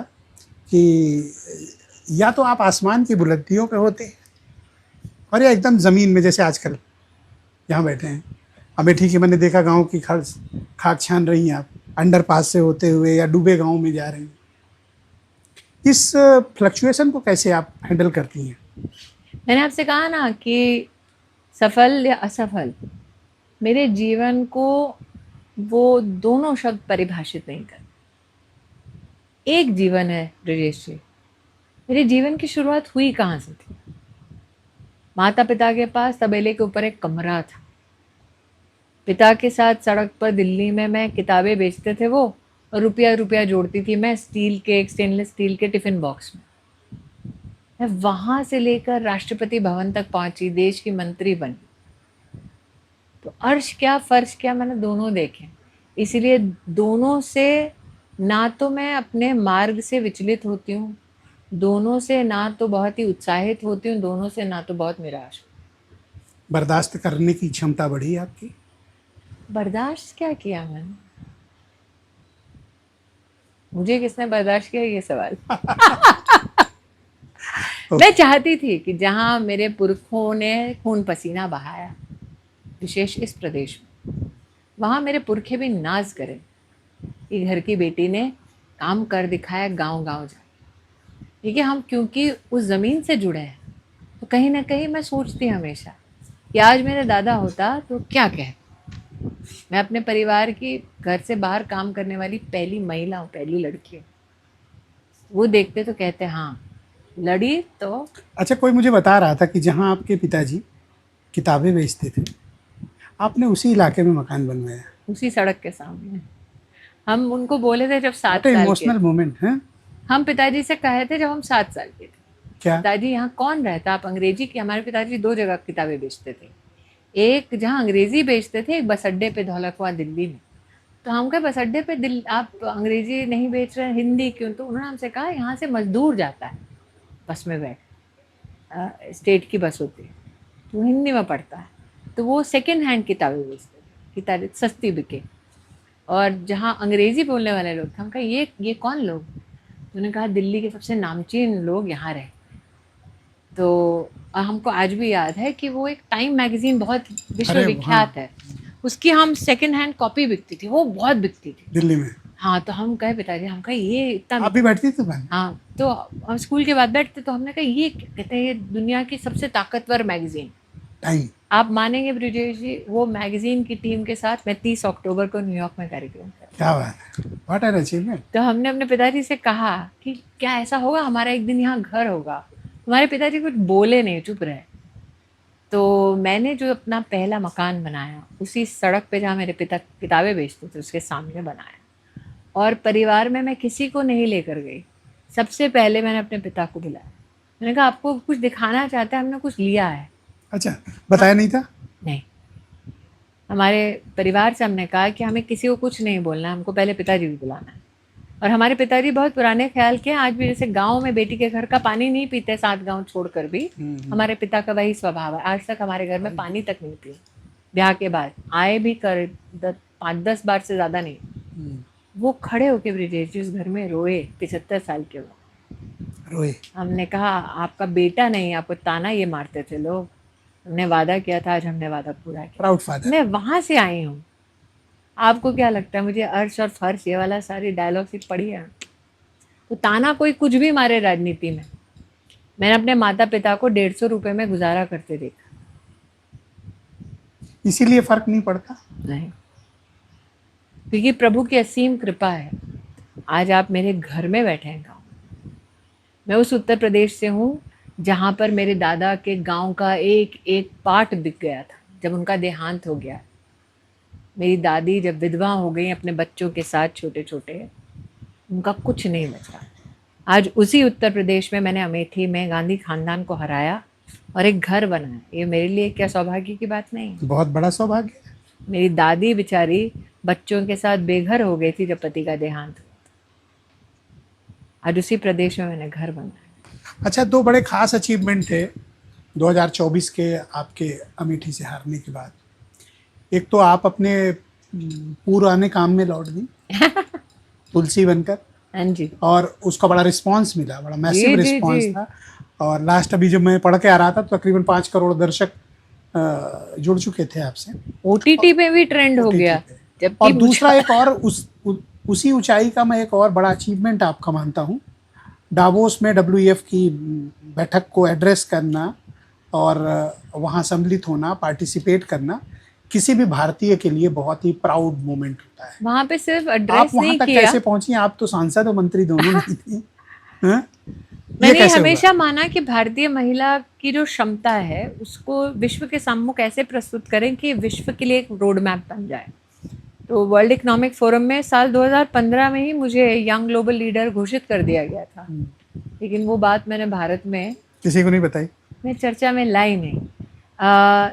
कि या तो आप आसमान की बुलंदियों पे होते हैं और या एकदम ज़मीन में, जैसे आजकल यहाँ बैठे हैं अमेठी की। मैंने देखा गांव की खाक छान रही हैं आप, अंडरपास से होते हुए या डूबे गांव में जा रहे हैं। इस फ्लक्चुएशन को कैसे आप हैंडल करती हैं? मैंने आपसे कहा ना कि सफल या असफल, मेरे जीवन को वो दोनों शब्द परिभाषित नहीं करते। एक जीवन है ब्रजेश जी। मेरे जीवन की शुरुआत हुई कहाँ से थी? माता पिता के पास तबेले के ऊपर एक कमरा था। पिता के साथ सड़क पर दिल्ली में मैं किताबें बेचते थे वो, और रुपया रुपया जोड़ती थी मैं स्टेनलेस स्टील के टिफिन बॉक्स में। मैं वहाँ से लेकर राष्ट्रपति भवन तक पहुंची, देश की मंत्री बनी। तो अर्श क्या फर्श क्या, मैंने दोनों देखे। इसीलिए दोनों से ना तो मैं अपने मार्ग से विचलित होती हूँ, दोनों से ना तो बहुत ही उत्साहित होती हूँ, दोनों से ना तो बहुत निराश। बर्दाश्त करने की क्षमता बढ़ी आपकी? बर्दाश्त क्या किया मैंने? मुझे किसने बर्दाश्त किया, ये सवाल। मैं चाहती थी कि जहां मेरे पुरखों ने खून पसीना बहाया, विशेष इस प्रदेश में, वहां मेरे पुरखे भी नाज करें कि घर की बेटी ने काम कर दिखाया गांव गांव जाके। देखिए, हम क्योंकि उस ज़मीन से जुड़े हैं, तो कहीं ना कहीं मैं सोचती हमेशा कि आज मेरा दादा होता तो क्या कहता। मैं अपने परिवार की घर से बाहर काम करने वाली पहली महिला हूँ, पहली लड़की हूँ। वो देखते तो कहते हाँ लड़ी तो। अच्छा, कोई मुझे बता रहा था कि जहाँ आपके पिताजी किताबें बेचते थे, आपने उसी इलाके में मकान बनवाया, उसी सड़क के सामने। हम उनको बोले थे जब 7 साल इमोशनल मोमेंट है। हम पिताजी से कहे थे जब हम 7 साल के थे, क्या पिताजी यहाँ कौन रहता, आप अंग्रेजी की। हमारे पिताजी 2 जगह किताबें बेचते थे, एक जहाँ अंग्रेजी बेचते थे, एक बस अड्डे पे धौलखवा दिल्ली में। तो हम कहे बस अड्डे पे आप अंग्रेजी नहीं बेच रहे, हिंदी क्यों? तो उन्होंने हमसे कहा यहाँ से मजदूर जाता है बस में बैठ, स्टेट की बस होती है, तो हिंदी में पढ़ता है, तो वो सेकेंड हैंड किताबें बेचते थे, किताबें सस्ती बिके। और जहाँ अंग्रेजी बोलने वाले लोग थे, हम कहा ये कौन लोग? उन्होंने कहा दिल्ली के सबसे नामचीन लोग यहाँ रहते। तो हमको आज भी याद है कि वो एक टाइम मैगजीन बहुत विश्वविख्यात है, उसकी हम सेकंड हैंड कॉपी बिकती थी, वो बहुत बिकती थी दिल्ली में। हाँ, तो हम कहे पिताजी, हम कहे ये इतना। आप भी बैठती थी बहन? हाँ, तो हम स्कूल के बाद बैठते, तो हमने कहा ये कहते हैं ये दुनिया की सबसे ताकतवर मैगजीन टाइम। आप मानेंगे ब्रिजेश जी, वो मैगजीन की टीम के साथ मैं 30 अक्टूबर को न्यूयॉर्क में कार्यक्रम कर। क्या बात है, व्हाट एन अचीवमेंट। तो हमने अपने पिताजी से कहा कि क्या ऐसा होगा, हमारा एक दिन यहाँ घर होगा। हमारे पिताजी कुछ बोले नहीं, चुप रहे। तो मैंने जो अपना पहला मकान बनाया, उसी सड़क पे जहाँ मेरे पिता किताबें बेचते थे उसके सामने बनाया, और परिवार में मैं किसी को नहीं लेकर गई। सबसे पहले मैंने अपने पिता को बुलाया, मैंने कहा आपको कुछ दिखाना चाहता है, हमने कुछ लिया है। अच्छा, बताया नहीं था? नहीं, हमारे परिवार से हमने कहा कि हमें किसी को कुछ नहीं बोलना है, हमको पहले पिताजी को बुलाना है। और हमारे पिताजी बहुत पुराने ख्याल के हैं, आज भी जैसे गांव में बेटी के घर का पानी नहीं पीते 7 गांव छोड़कर भी, हमारे पिता का वही स्वभाव है। आज तक हमारे घर में पानी तक नहीं पिए, ब्याह के बाद आए भी कर 5-10 बार से ज्यादा नहीं। वो खड़े होके ब्रिजेश जी उस घर में रोए, 75 साल के वो रोए। हमने कहा आपका बेटा नहीं, आपको ताना ये मारते थे लोग, हमने वादा किया था, आज हमने वादा पूरा किया। Proud father. मैं वहां से आई हूँ। आपको क्या लगता है मुझे अर्श और फर्श ये वाला सारी डायलॉग सीट पड़ी है? तो ताना कोई कुछ भी मारे राजनीति में, मैंने अपने माता पिता को 150 रुपए में गुजारा करते देखा। इसीलिए फर्क नहीं पड़ता। नहीं, क्योंकि प्रभु की असीम कृपा है। आज आप मेरे घर में बैठे हैं गाँव में। मैं उस उत्तर प्रदेश से हूँ जहाँ पर मेरे दादा के गांव का एक एक पार्ट बिक गया था जब उनका देहांत हो गया। मेरी दादी जब विधवा हो गई अपने बच्चों के साथ छोटे छोटे, उनका कुछ नहीं बचा। आज उसी उत्तर प्रदेश में मैंने अमेठी में गांधी खानदान को हराया और एक घर बनाया। ये मेरे लिए क्या सौभाग्य की बात नहीं? बहुत बड़ा सौभाग्य। मेरी दादी बेचारी बच्चों के साथ बेघर हो गई थी जब पति का देहांत हुआ। आज उसी प्रदेश में मैंने घर बनाया। अच्छा, 2 बड़े खास अचीवमेंट थे 2024 के आपके अमेठी से हारने के बाद। एक तो आप अपने पुराने काम में लौट गई तुलसी बनकर। हाँ जी। और उसका बड़ा रिस्पांस मिला, बड़ा मैसिव रिस्पांस था। और लास्ट अभी जब मैं पढ़ के आ रहा था तो तकरीबन 5 करोड़ दर्शक जुड़ चुके थे आपसे। ओटीटी पे भी ट्रेंड हो गया। और दूसरा एक और उसी ऊंचाई का मैं एक और बड़ा अचीवमेंट आपका मानता हूँ, डावोस में WEF की बैठक को एड्रेस करना और वहाँ सम्मिलित होना, पार्टिसिपेट करना किसी भी भारतीय के लिए बहुत ही प्राउड मोमेंट होता है। वहाँ पे सिर्फ एड्रेस नहीं किया। आप वहाँ तक कैसे पहुँची? आप तो सांसद और मंत्री दोनों नहीं थी। मैंने हमेशा माना कि भारतीय महिला की जो क्षमता है उसको विश्व के सम्मुख ऐसे प्रस्तुत करें कि विश्व के लिए एक रोड मैप बन जाए। तो वर्ल्ड इकोनॉमिक फोरम में साल 2015 में ही मुझे यंग ग्लोबल लीडर घोषित कर दिया गया था, लेकिन वो बात मैंने भारत में किसी को नहीं बताई, मैं चर्चा में लाई नहीं।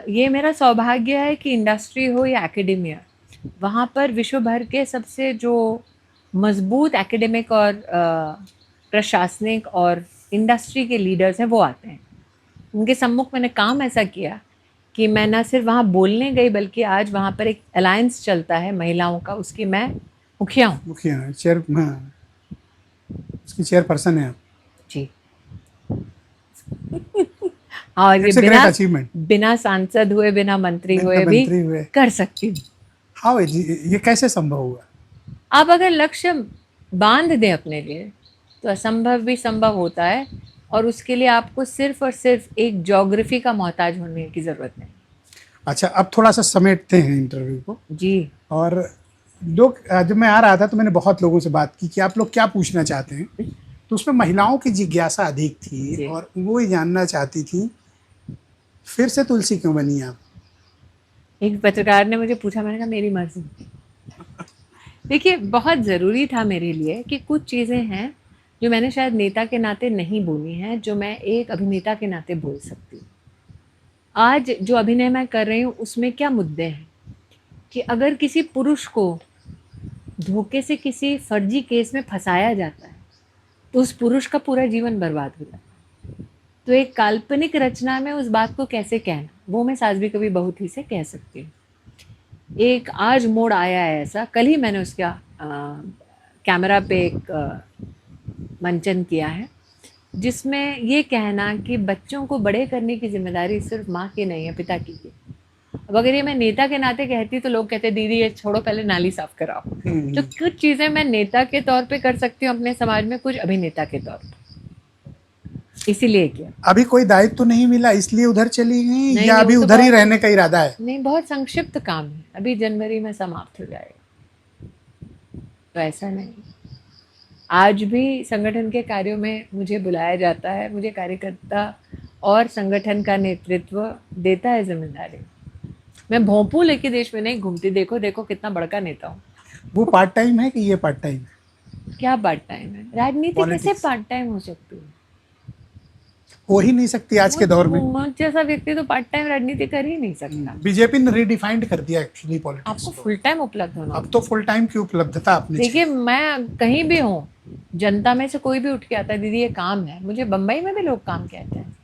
ये मेरा सौभाग्य है कि इंडस्ट्री हो या एकेडेमिया, वहाँ पर विश्व भर के सबसे जो मजबूत एकेडमिक और प्रशासनिक और इंडस्ट्री के लीडर्स हैं वो आते हैं। उनके सम्मुख मैंने काम ऐसा किया कि मैं न सिर्फ वहाँ बोलने गई बल्कि आज वहाँ पर एक अलायंस चलता है महिलाओं का, उसकी मैं मुखिया हूँ। मुखिया चेयर, उसकी चेयरपर्सन है आप जी। और ये बिना सांसद हुए, बिना मंत्री हुए भी कर सकती हूँ। हाँ, ये कैसे संभव हुआ? आप अगर लक्ष्य बांध दें अपने लिए तो असंभव भी संभव होता है, और उसके लिए आपको सिर्फ और सिर्फ एक ज्योग्राफी का मोहताज होने की जरूरत नहीं। अच्छा, अब थोड़ा सा समेटते हैं इंटरव्यू को जी। और लोग, जब मैं आ रहा था तो मैंने बहुत लोगों से बात की कि आप लोग क्या पूछना चाहते हैं, तो उसमें महिलाओं की जिज्ञासा अधिक थी और वो ही जानना चाहती थी फिर से तुलसी क्यों बनी आप? एक पत्रकार ने मुझे पूछा, मैंने कहा मेरी मर्जी। देखिए, बहुत ज़रूरी था मेरे लिए कि कुछ चीज़ें हैं जो मैंने शायद नेता के नाते नहीं बोली हैं, जो मैं एक अभिनेता के नाते बोल सकती हूँ। आज जो अभिनय मैं कर रही हूँ उसमें क्या मुद्दे हैं कि अगर किसी पुरुष को धोखे से किसी फर्जी केस में फंसाया जाता है तो उस पुरुष का पूरा जीवन बर्बाद हो जाता है। तो एक काल्पनिक रचना में उस बात को कैसे कहना, वो मैं सास भी कभी बहू थी से कह सकती हूँ। एक आज मोड़ आया है ऐसा, कल ही मैंने उसका कैमरा पे एक मंचन किया है जिसमें ये कहना कि बच्चों को बड़े करने की जिम्मेदारी सिर्फ माँ की नहीं है, पिता की है। अब अगर ये मैं नेता के नाते कहती तो लोग कहते दीदी ये छोड़ो, पहले नाली साफ कराओ। तो कुछ चीज़ें मैं नेता के तौर पे कर सकती हूँ अपने समाज में, कुछ अभिनेता के तौर पे, इसीलिए किया। अभी कोई दायित्व तो नहीं मिला इसलिए उधर चली गई या अभी उधर ही रहने का इरादा है? नहीं, बहुत संक्षिप्त काम है, अभी जनवरी में समाप्त हो जाएगा। तो ऐसा नहीं, आज भी संगठन के कार्यों में मुझे बुलाया जाता है, मुझे कार्यकर्ता और संगठन का नेतृत्व देता है जिम्मेदारी। मैं भोंपू लेके देश में नहीं घूमती, देखो देखो कितना बड़का नेता हूँ। वो पार्ट टाइम है कि ये पार्ट टाइम है? क्या पार्ट टाइम है? राजनीति कैसे पार्ट टाइम हो सकती है? हो ही नहीं सकती आज के दौर में। मुझ जैसा व्यक्ति तो पार्ट टाइम राजनीति कर ही नहीं सकता। बीजेपी ने रीडिफाइंड कर दिया एक्चुअली पॉलिटिक्स आपको को। फुल टाइम उपलब्ध होना। अब तो फुल टाइम की उपलब्धता आपने देखिए, मैं कहीं भी हूँ, जनता में से कोई भी उठ के आता है, दीदी ये काम है। मुझे बम्बई में भी लोग काम कहते हैं।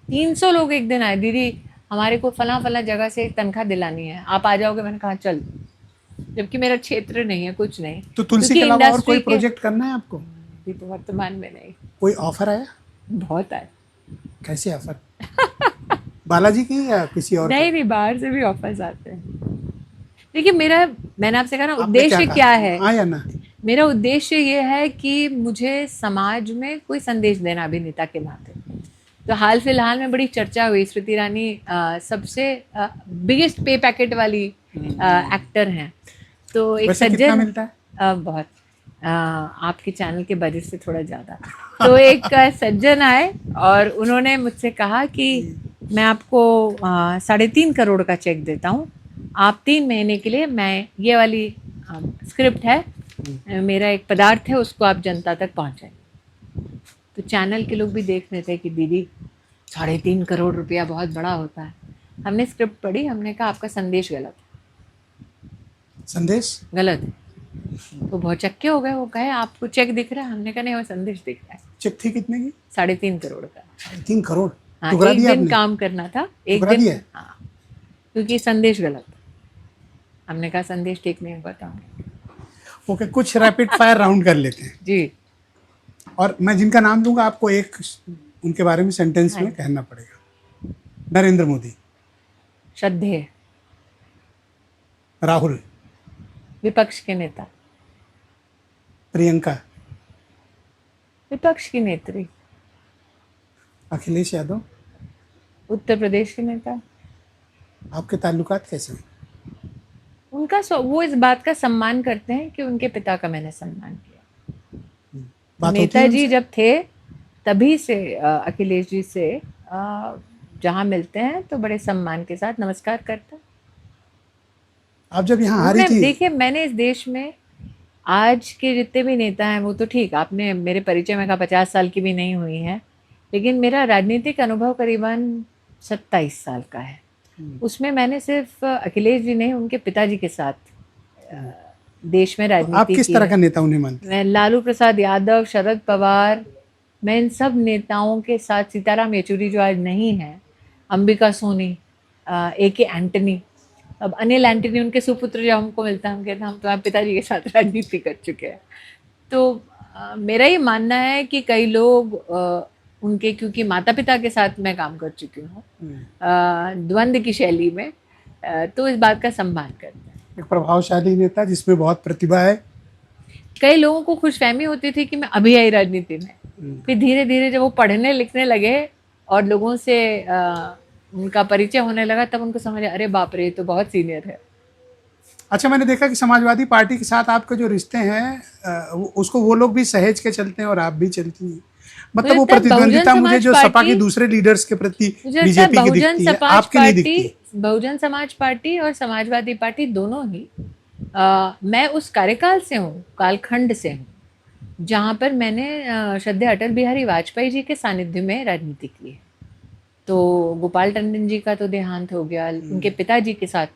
300 लोग एक दिन आए, दीदी हमारे को फला फला जगह से तनख्वाह दिलानी है, आप आ जाओगे। मैंने कहा चल, जबकि मेरा क्षेत्र नहीं है, कुछ नहीं। तो तुलसी क्योंकि के अलावा और industry कोई के- प्रोजेक्ट करना है आपको? अभी तो वर्तमान में नहीं। कोई ऑफर आया? बहुत आए। कैसे ऑफर? बालाजी की या किसी और नहीं नहीं, बाहर से भी ऑफर्स आते हैं। देखिए, मैंने आपसे कहा ना, आपने उद्देश्य कहा? क्या है? हाँ या ना? मेरा उद्देश्य ये है कि मुझे समाज में कोई संदेश देना, अभिनेता के नाते। तो हाल फिलहाल में बड़ी चर्चा हुई, स्मृति ईरानी सबसे बिगेस्ट पे पैकेट वाली एक्टर हैं। तो एक वैसे कितना सज्जन मिलता है? बहुत आपके चैनल के बजट से थोड़ा ज़्यादा। तो एक सज्जन आए और उन्होंने मुझसे कहा कि मैं आपको 3.5 करोड़ का चेक देता हूँ, आप 3 महीने के लिए, मैं ये वाली स्क्रिप्ट है, मेरा एक पदार्थ है, उसको आप जनता तक पहुँचाएं। तो चैनल के लोग भी देख रहे थे कि दीदी 3.5 करोड़ रुपया बहुत बड़ा होता है। हमने स्क्रिप्ट पढ़ी, हमने कहा आपका संदेश गलत है। संदेश गलत है। तो बहुत चक्के हो गए, वो कहे आपको चेक दिख रहा है? हमने कहा नहीं, वो संदेश दिख रहा है। चेक थी कितने की? 3.5 करोड़ का। 3 करोड़? हाँ, टुकड़ा एक दिया दिन आपने? काम करना था, एक टुकड़ा दिन। दिया? हाँ, क्योंकि संदेश गलत था। हमने कहा संदेश ठीक नहीं बताऊंगे। ओके, कुछ रैपिड फायर राउंड कर लेते हैं। जी। और मैं जिनका नाम दूंगा आपको एक उनके बारे में सेंटेंस में कहना पड़ेगा। नरेंद्र मोदी, श्रद्धेय, राहुल, विपक्ष के नेता, प्रियंका, विपक्ष की नेत्री, अखिलेश यादव। उत्तर प्रदेश के नेता। आपके ताल्लुकात कैसे हैं? उनका वो इस बात का सम्मान करते हैं कि उनके पिता का मैंने सम्मान किया। बात होती है नेताजी उनसे? जब थे तभी से अखिलेश जी से जहाँ मिलते हैं तो बड़े सम्मान के साथ नमस्कार करता है। आप जब यहाँ हारी थी, देखिए, मैंने इस देश में आज के जितने भी नेता हैं, वो तो ठीक, आपने मेरे परिचय में कहा 50 साल की भी नहीं हुई है, लेकिन मेरा राजनीतिक अनुभव करीबन 27 साल का है। उसमें मैंने सिर्फ अखिलेश जी नहीं, उनके पिताजी के साथ देश में राजनीति आप किस तरह का नेता उन्हें मानते हैं? मैं लालू प्रसाद यादव, शरद पवार, मैं इन सब नेताओं के साथ, सीताराम येचुरी जो आज नहीं है, अंबिका सोनी, A.K. एंटनी, अब अनिल एंटनी, उनके सुपुत्र जब हमको मिलता है, हम कहते हैं हम तुम्हारे पिताजी के साथ राजनीति कर चुके हैं। तो मेरा ये मानना है कि कई लोग उनके, क्योंकि माता पिता के साथ मैं काम कर चुकी हूँ द्वंद्व की शैली में, तो इस बात का सम्मान करते हैं। एक प्रभावशाली नेता जिसमें बहुत प्रतिभा है। कई लोगों को खुशफहमी होती थी कि मैं अभी आई राजनीति में, फिर धीरे धीरे जब वो पढ़ने लिखने लगे और लोगों से उनका परिचय होने लगा, तब उनको समझ आया, अरे बाप रे, ये तो बहुत सीनियर है। अच्छा, मैंने देखा कि समाजवादी पार्टी के साथ आपके जो रिश्ते हैं उसको वो लोग भी सहेज के चलते हैं और आप भी चलती हैं। मतलब वो प्रतिद्वंदिता मुझे जो सपा के दूसरे लीडर्स के प्रति बीजेपी की दिखती है, आपकी नहीं दिखती। बहुजन समाज पार्टी और समाजवादी पार्टी दोनों ही मैं उस कार्यकाल से हूँ, कालखंड से हूँ, जहाँ पर मैंने श्रद्धेय अटल बिहारी वाजपेयी जी के सानिध्य में राजनीति की है। तो गोपाल टंडन जी का तो देहांत हो गया, उनके पिताजी के साथ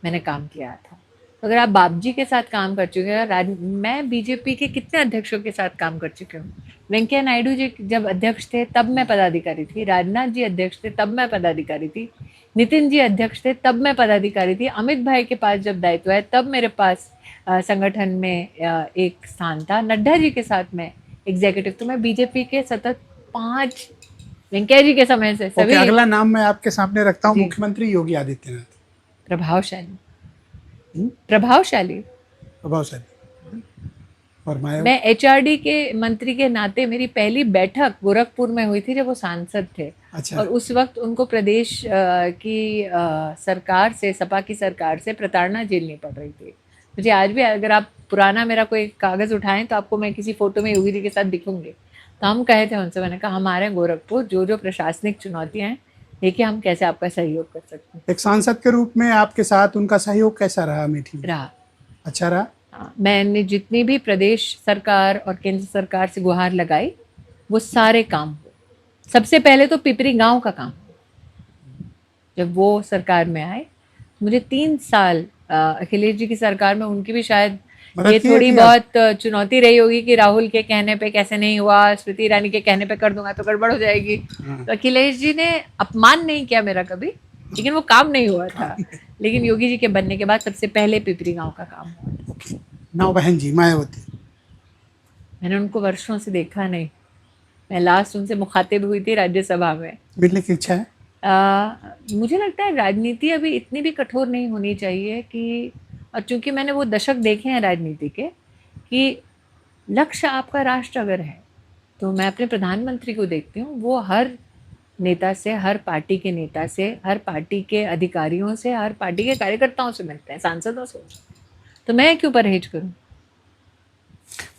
मैंने काम किया था। तो अगर आप बाप जी के साथ काम कर चुके हैं, मैं बीजेपी के कितने अध्यक्षों के साथ काम कर चुकी हूँ। वेंकैया नायडू जी जब अध्यक्ष थे तब मैं पदाधिकारी थी, राजनाथ जी अध्यक्ष थे तब मैं पदाधिकारी थी, नितिन जी अध्यक्ष थे तब मैं पदाधिकारी थी, अमित भाई के पास जब दायित्व है तब मेरे पास संगठन में एक स्थान था, नड्डा जी के साथ में एग्जीक्यूटिव। तो मैं बीजेपी के सतत 5 वेंकैया जी के समय से सभी। अगला नाम मैं आपके सामने रखता हूँ, मुख्यमंत्री योगी आदित्यनाथ। प्रभावशाली, प्रभावशाली, प्रभावशाली। और मैं HRD के मंत्री के नाते मेरी पहली बैठक गोरखपुर में हुई थी जब वो सांसद थे। अच्छा। और उस वक्त उनको प्रदेश की सरकार से, सपा की सरकार से प्रताड़ना झेलनी पड़ रही थी। मुझे आज भी, अगर आप पुराना मेरा कोई कागज़ उठाएं तो आपको मैं किसी फोटो में योगी जी के साथ दिखूंगी। तो हम कहे थे उनसे, मैंने कहा हमारे गोरखपुर जो प्रशासनिक चुनौतियाँ हैं, देखिए हम कैसे आपका सहयोग कर सकते हैं। एक सांसद के रूप में आपके साथ उनका सहयोग कैसा रहा अमेठी में? रहा। अच्छा रहा। मैंने जितनी भी प्रदेश सरकार और केंद्र सरकार से गुहार लगाई, वो सारे काम हुए। सबसे पहले तो पिपरी गांव का काम, जब वो सरकार में आए, मुझे 3 साल अखिलेश जी की सरकार में उनकी भी शायद मदद ये की है थोड़ी कि बहुत चुनौती रही होगी कि राहुल के कहने पे कैसे नहीं हुआ, स्मृति ईरानी के कहने पे कर दूंगा तो गड़बड़ हो जाएगी। तो अखिलेश जी ने अपमान नहीं किया मेरा कभी, लेकिन वो काम नहीं हुआ था। लेकिन योगी जी के बनने के बाद सबसे पहले पिपरी गांव का काम हुआ था। नाउ बहन जी मायावती, मैंने उनको वर्षों से देखा नहीं। मैं लास्ट उनसे मुखातिब हुई थी राज्यसभा में। मिलने की इच्छा है? मुझे लगता है राजनीति अभी इतनी भी कठोर नहीं होनी चाहिए कि, और चूंकि मैंने वो दशक देखे हैं राजनीति के, कि लक्ष्य आपका राष्ट्र अगर है, तो मैं अपने प्रधानमंत्री को देखती हूँ, वो हर नेता से, हर पार्टी के नेता से, हर पार्टी के अधिकारियों से, हर पार्टी के कार्यकर्ताओं से मिलते हैं, सांसदों से। तो मैं क्यों परहेज करूँ?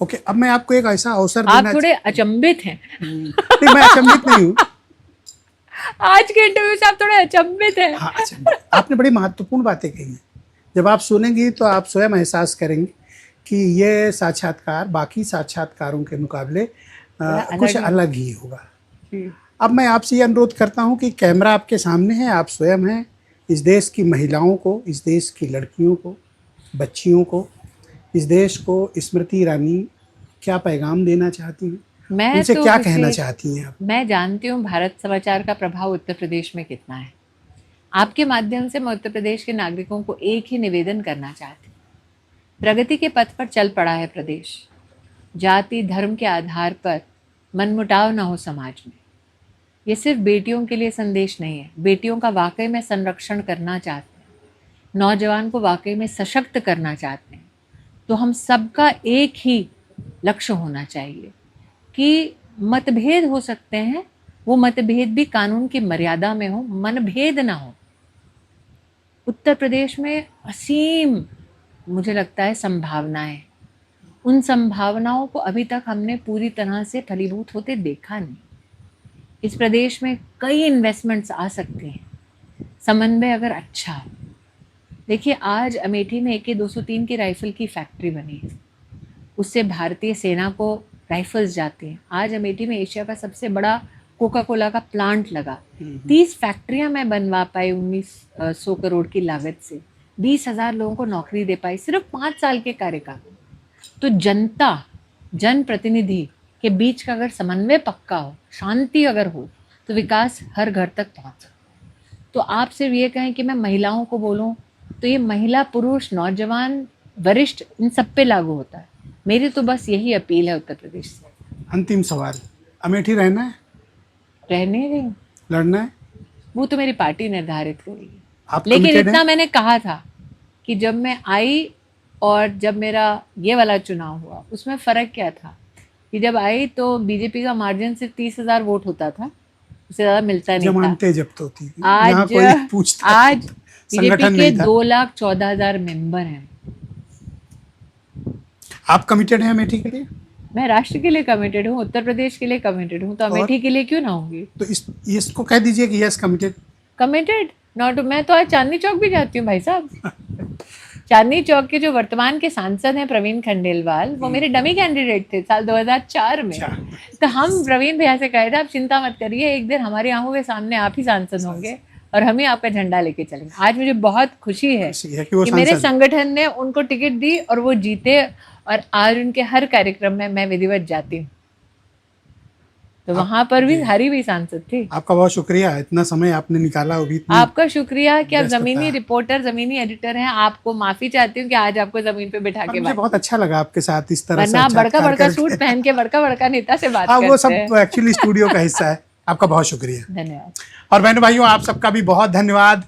ओके, अब मैं आपको एक ऐसा अवसर आप देना थोड़े अचंभित हैं। नहीं, मैं अचंभित नहीं हूँ। आज के इंटरव्यू से आप थोड़े अचंभित हैं। हाँ, अचंभित। आपने बड़ी महत्वपूर्ण बातें कही हैं। जब आप सुनेंगी तो आप स्वयं एहसास करेंगे कि ये साक्षात्कार बाकी साक्षात्कारों के मुकाबले कुछ अलग ही होगा। अब मैं आपसे ये अनुरोध करता हूँ कि कैमरा आपके सामने है, आप स्वयं हैं, इस देश की महिलाओं को, इस देश की लड़कियों को, बच्चियों को, इस देश को स्मृति ईरानी क्या पैगाम देना चाहती हैं? मैं उनसे तो क्या कहना चाहती हैं आप? मैं जानती हूँ भारत समाचार का प्रभाव उत्तर प्रदेश में कितना है। आपके माध्यम से मैं उत्तर प्रदेश के नागरिकों को एक ही निवेदन करना चाहती हूँ। प्रगति के पथ पर चल पड़ा है प्रदेश। जाति धर्म के आधार पर मनमुटाव ना हो समाज में। ये सिर्फ बेटियों के लिए संदेश नहीं है। बेटियों का वाकई में संरक्षण करना चाहते हैं, नौजवान को वाकई में सशक्त करना चाहते हैं, तो हम सबका एक ही लक्ष्य होना चाहिए कि मतभेद हो सकते हैं, वो मतभेद भी कानून की मर्यादा में हो, मनभेद ना हो। उत्तर प्रदेश में असीम, मुझे लगता है, संभावनाएं। उन संभावनाओं को अभी तक हमने पूरी तरह से फलीभूत होते देखा नहीं। इस प्रदेश में कई इन्वेस्टमेंट्स आ सकते हैं, समन्वय अगर अच्छा हो। देखिए, आज अमेठी में AK-203 की राइफल की फैक्ट्री बनी है, उससे भारतीय सेना को राइफल्स जाते हैं। आज अमेठी में एशिया का सबसे बड़ा कोका कोला का प्लांट लगा। 30 फैक्ट्रियां मैं बनवा पाई 1900 करोड़ की लागत से। 20,000 लोगों को नौकरी दे पाई सिर्फ 5 साल के कार्यकाल में। तो जनता, जनप्रतिनिधि के बीच का अगर समन्वय पक्का हो, शांति अगर हो, तो विकास हर घर तक पहुंच सकता है। तो आप सिर्फ ये कहें कि मैं महिलाओं को बोलूं, तो ये महिला, पुरुष, नौजवान, वरिष्ठ, इन सब पे लागू होता है। मेरी तो बस यही अपील है उत्तर प्रदेश से। अंतिम सवाल, अमेठी रहना है, रहने रही हूँ, लड़ना है? वो तो मेरी पार्टी निर्धारित करेगी। आप लेकिन committed इतना हैं? मैंने कहा था कि जब मैं आई और जब मेरा ये वाला चुनाव हुआ, उसमें फ़र्क क्या था कि जब आई तो बीजेपी का मार्जिन सिर्फ 30,000 वोट होता था, उससे ज़्यादा मिलता नहीं था। जमानतें जब्त होती थी। यहाँ कोई आज पूछता आज बीजेपी संगठन के नहीं था। 2,14,000 मेंबर हैं। आप कमिटेड हैं अमेठी के लिए? मैं राष्ट्र के लिए कमिटेड हूँ, उत्तर प्रदेश के लिए कमिटेड हूँ, तो अमेठी के लिए क्यों ना होंगी? तो इसको कह दीजिए कि यस कमिटेड। Committed not. मैं तो आज चांदनी चौक भी जाती हूँ भाई साहब। चांदनी चौक के जो वर्तमान के सांसद हैं प्रवीण खंडेलवाल, वो मेरे डमी कैंडिडेट थे साल 2004 में। तो हम प्रवीण भैया से कहे थे, आप चिंता मत करिए, एक दिन हमारी आंखों के सामने आप ही सांसद होंगे और हम ही आपका झंडा लेके चलेंगे। आज मुझे बहुत खुशी है कि मेरे संगठन ने उनको टिकट दी और वो जीते, और आज उनके हर कार्यक्रम में मैं विधिवत जाती हूँ। तो वहां पर भी हरी भी सांसद थी। आपका बहुत शुक्रिया, इतना समय आपने निकाला। वो भी आपका शुक्रिया कि आप जमीनी रिपोर्टर, जमीनी एडिटर हैं। आपको माफी चाहती हूँ कि आज आपको जमीन पे बिठा के मुझे बहुत अच्छा लगा आपके साथ इस तरह से। बड़का बड़का सूट पहन के बड़का बड़का नेता से बात करते हैं। वो सब एक्चुअली स्टूडियो का हिस्सा है। आपका बहुत शुक्रिया, धन्यवाद। और बहनों भाइयों, आप सबका भी बहुत धन्यवाद।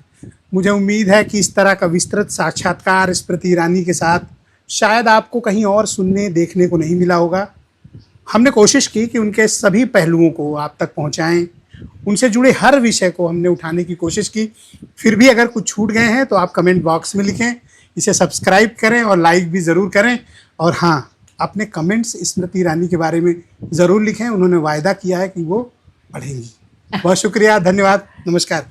मुझे उम्मीद है कि इस तरह का विस्तृत साक्षात्कार स्मृति ईरानी के साथ शायद आपको कहीं और सुनने देखने को नहीं मिला होगा। हमने कोशिश की कि उनके सभी पहलुओं को आप तक पहुंचाएं, उनसे जुड़े हर विषय को हमने उठाने की कोशिश की। फिर भी अगर कुछ छूट गए हैं तो आप कमेंट बॉक्स में लिखें, इसे सब्सक्राइब करें और लाइक भी ज़रूर करें। और हाँ, अपने कमेंट्स स्मृति ईरानी के बारे में ज़रूर लिखें। उन्होंने वायदा किया है कि वो पढ़ेंगी। बहुत शुक्रिया, धन्यवाद, नमस्कार।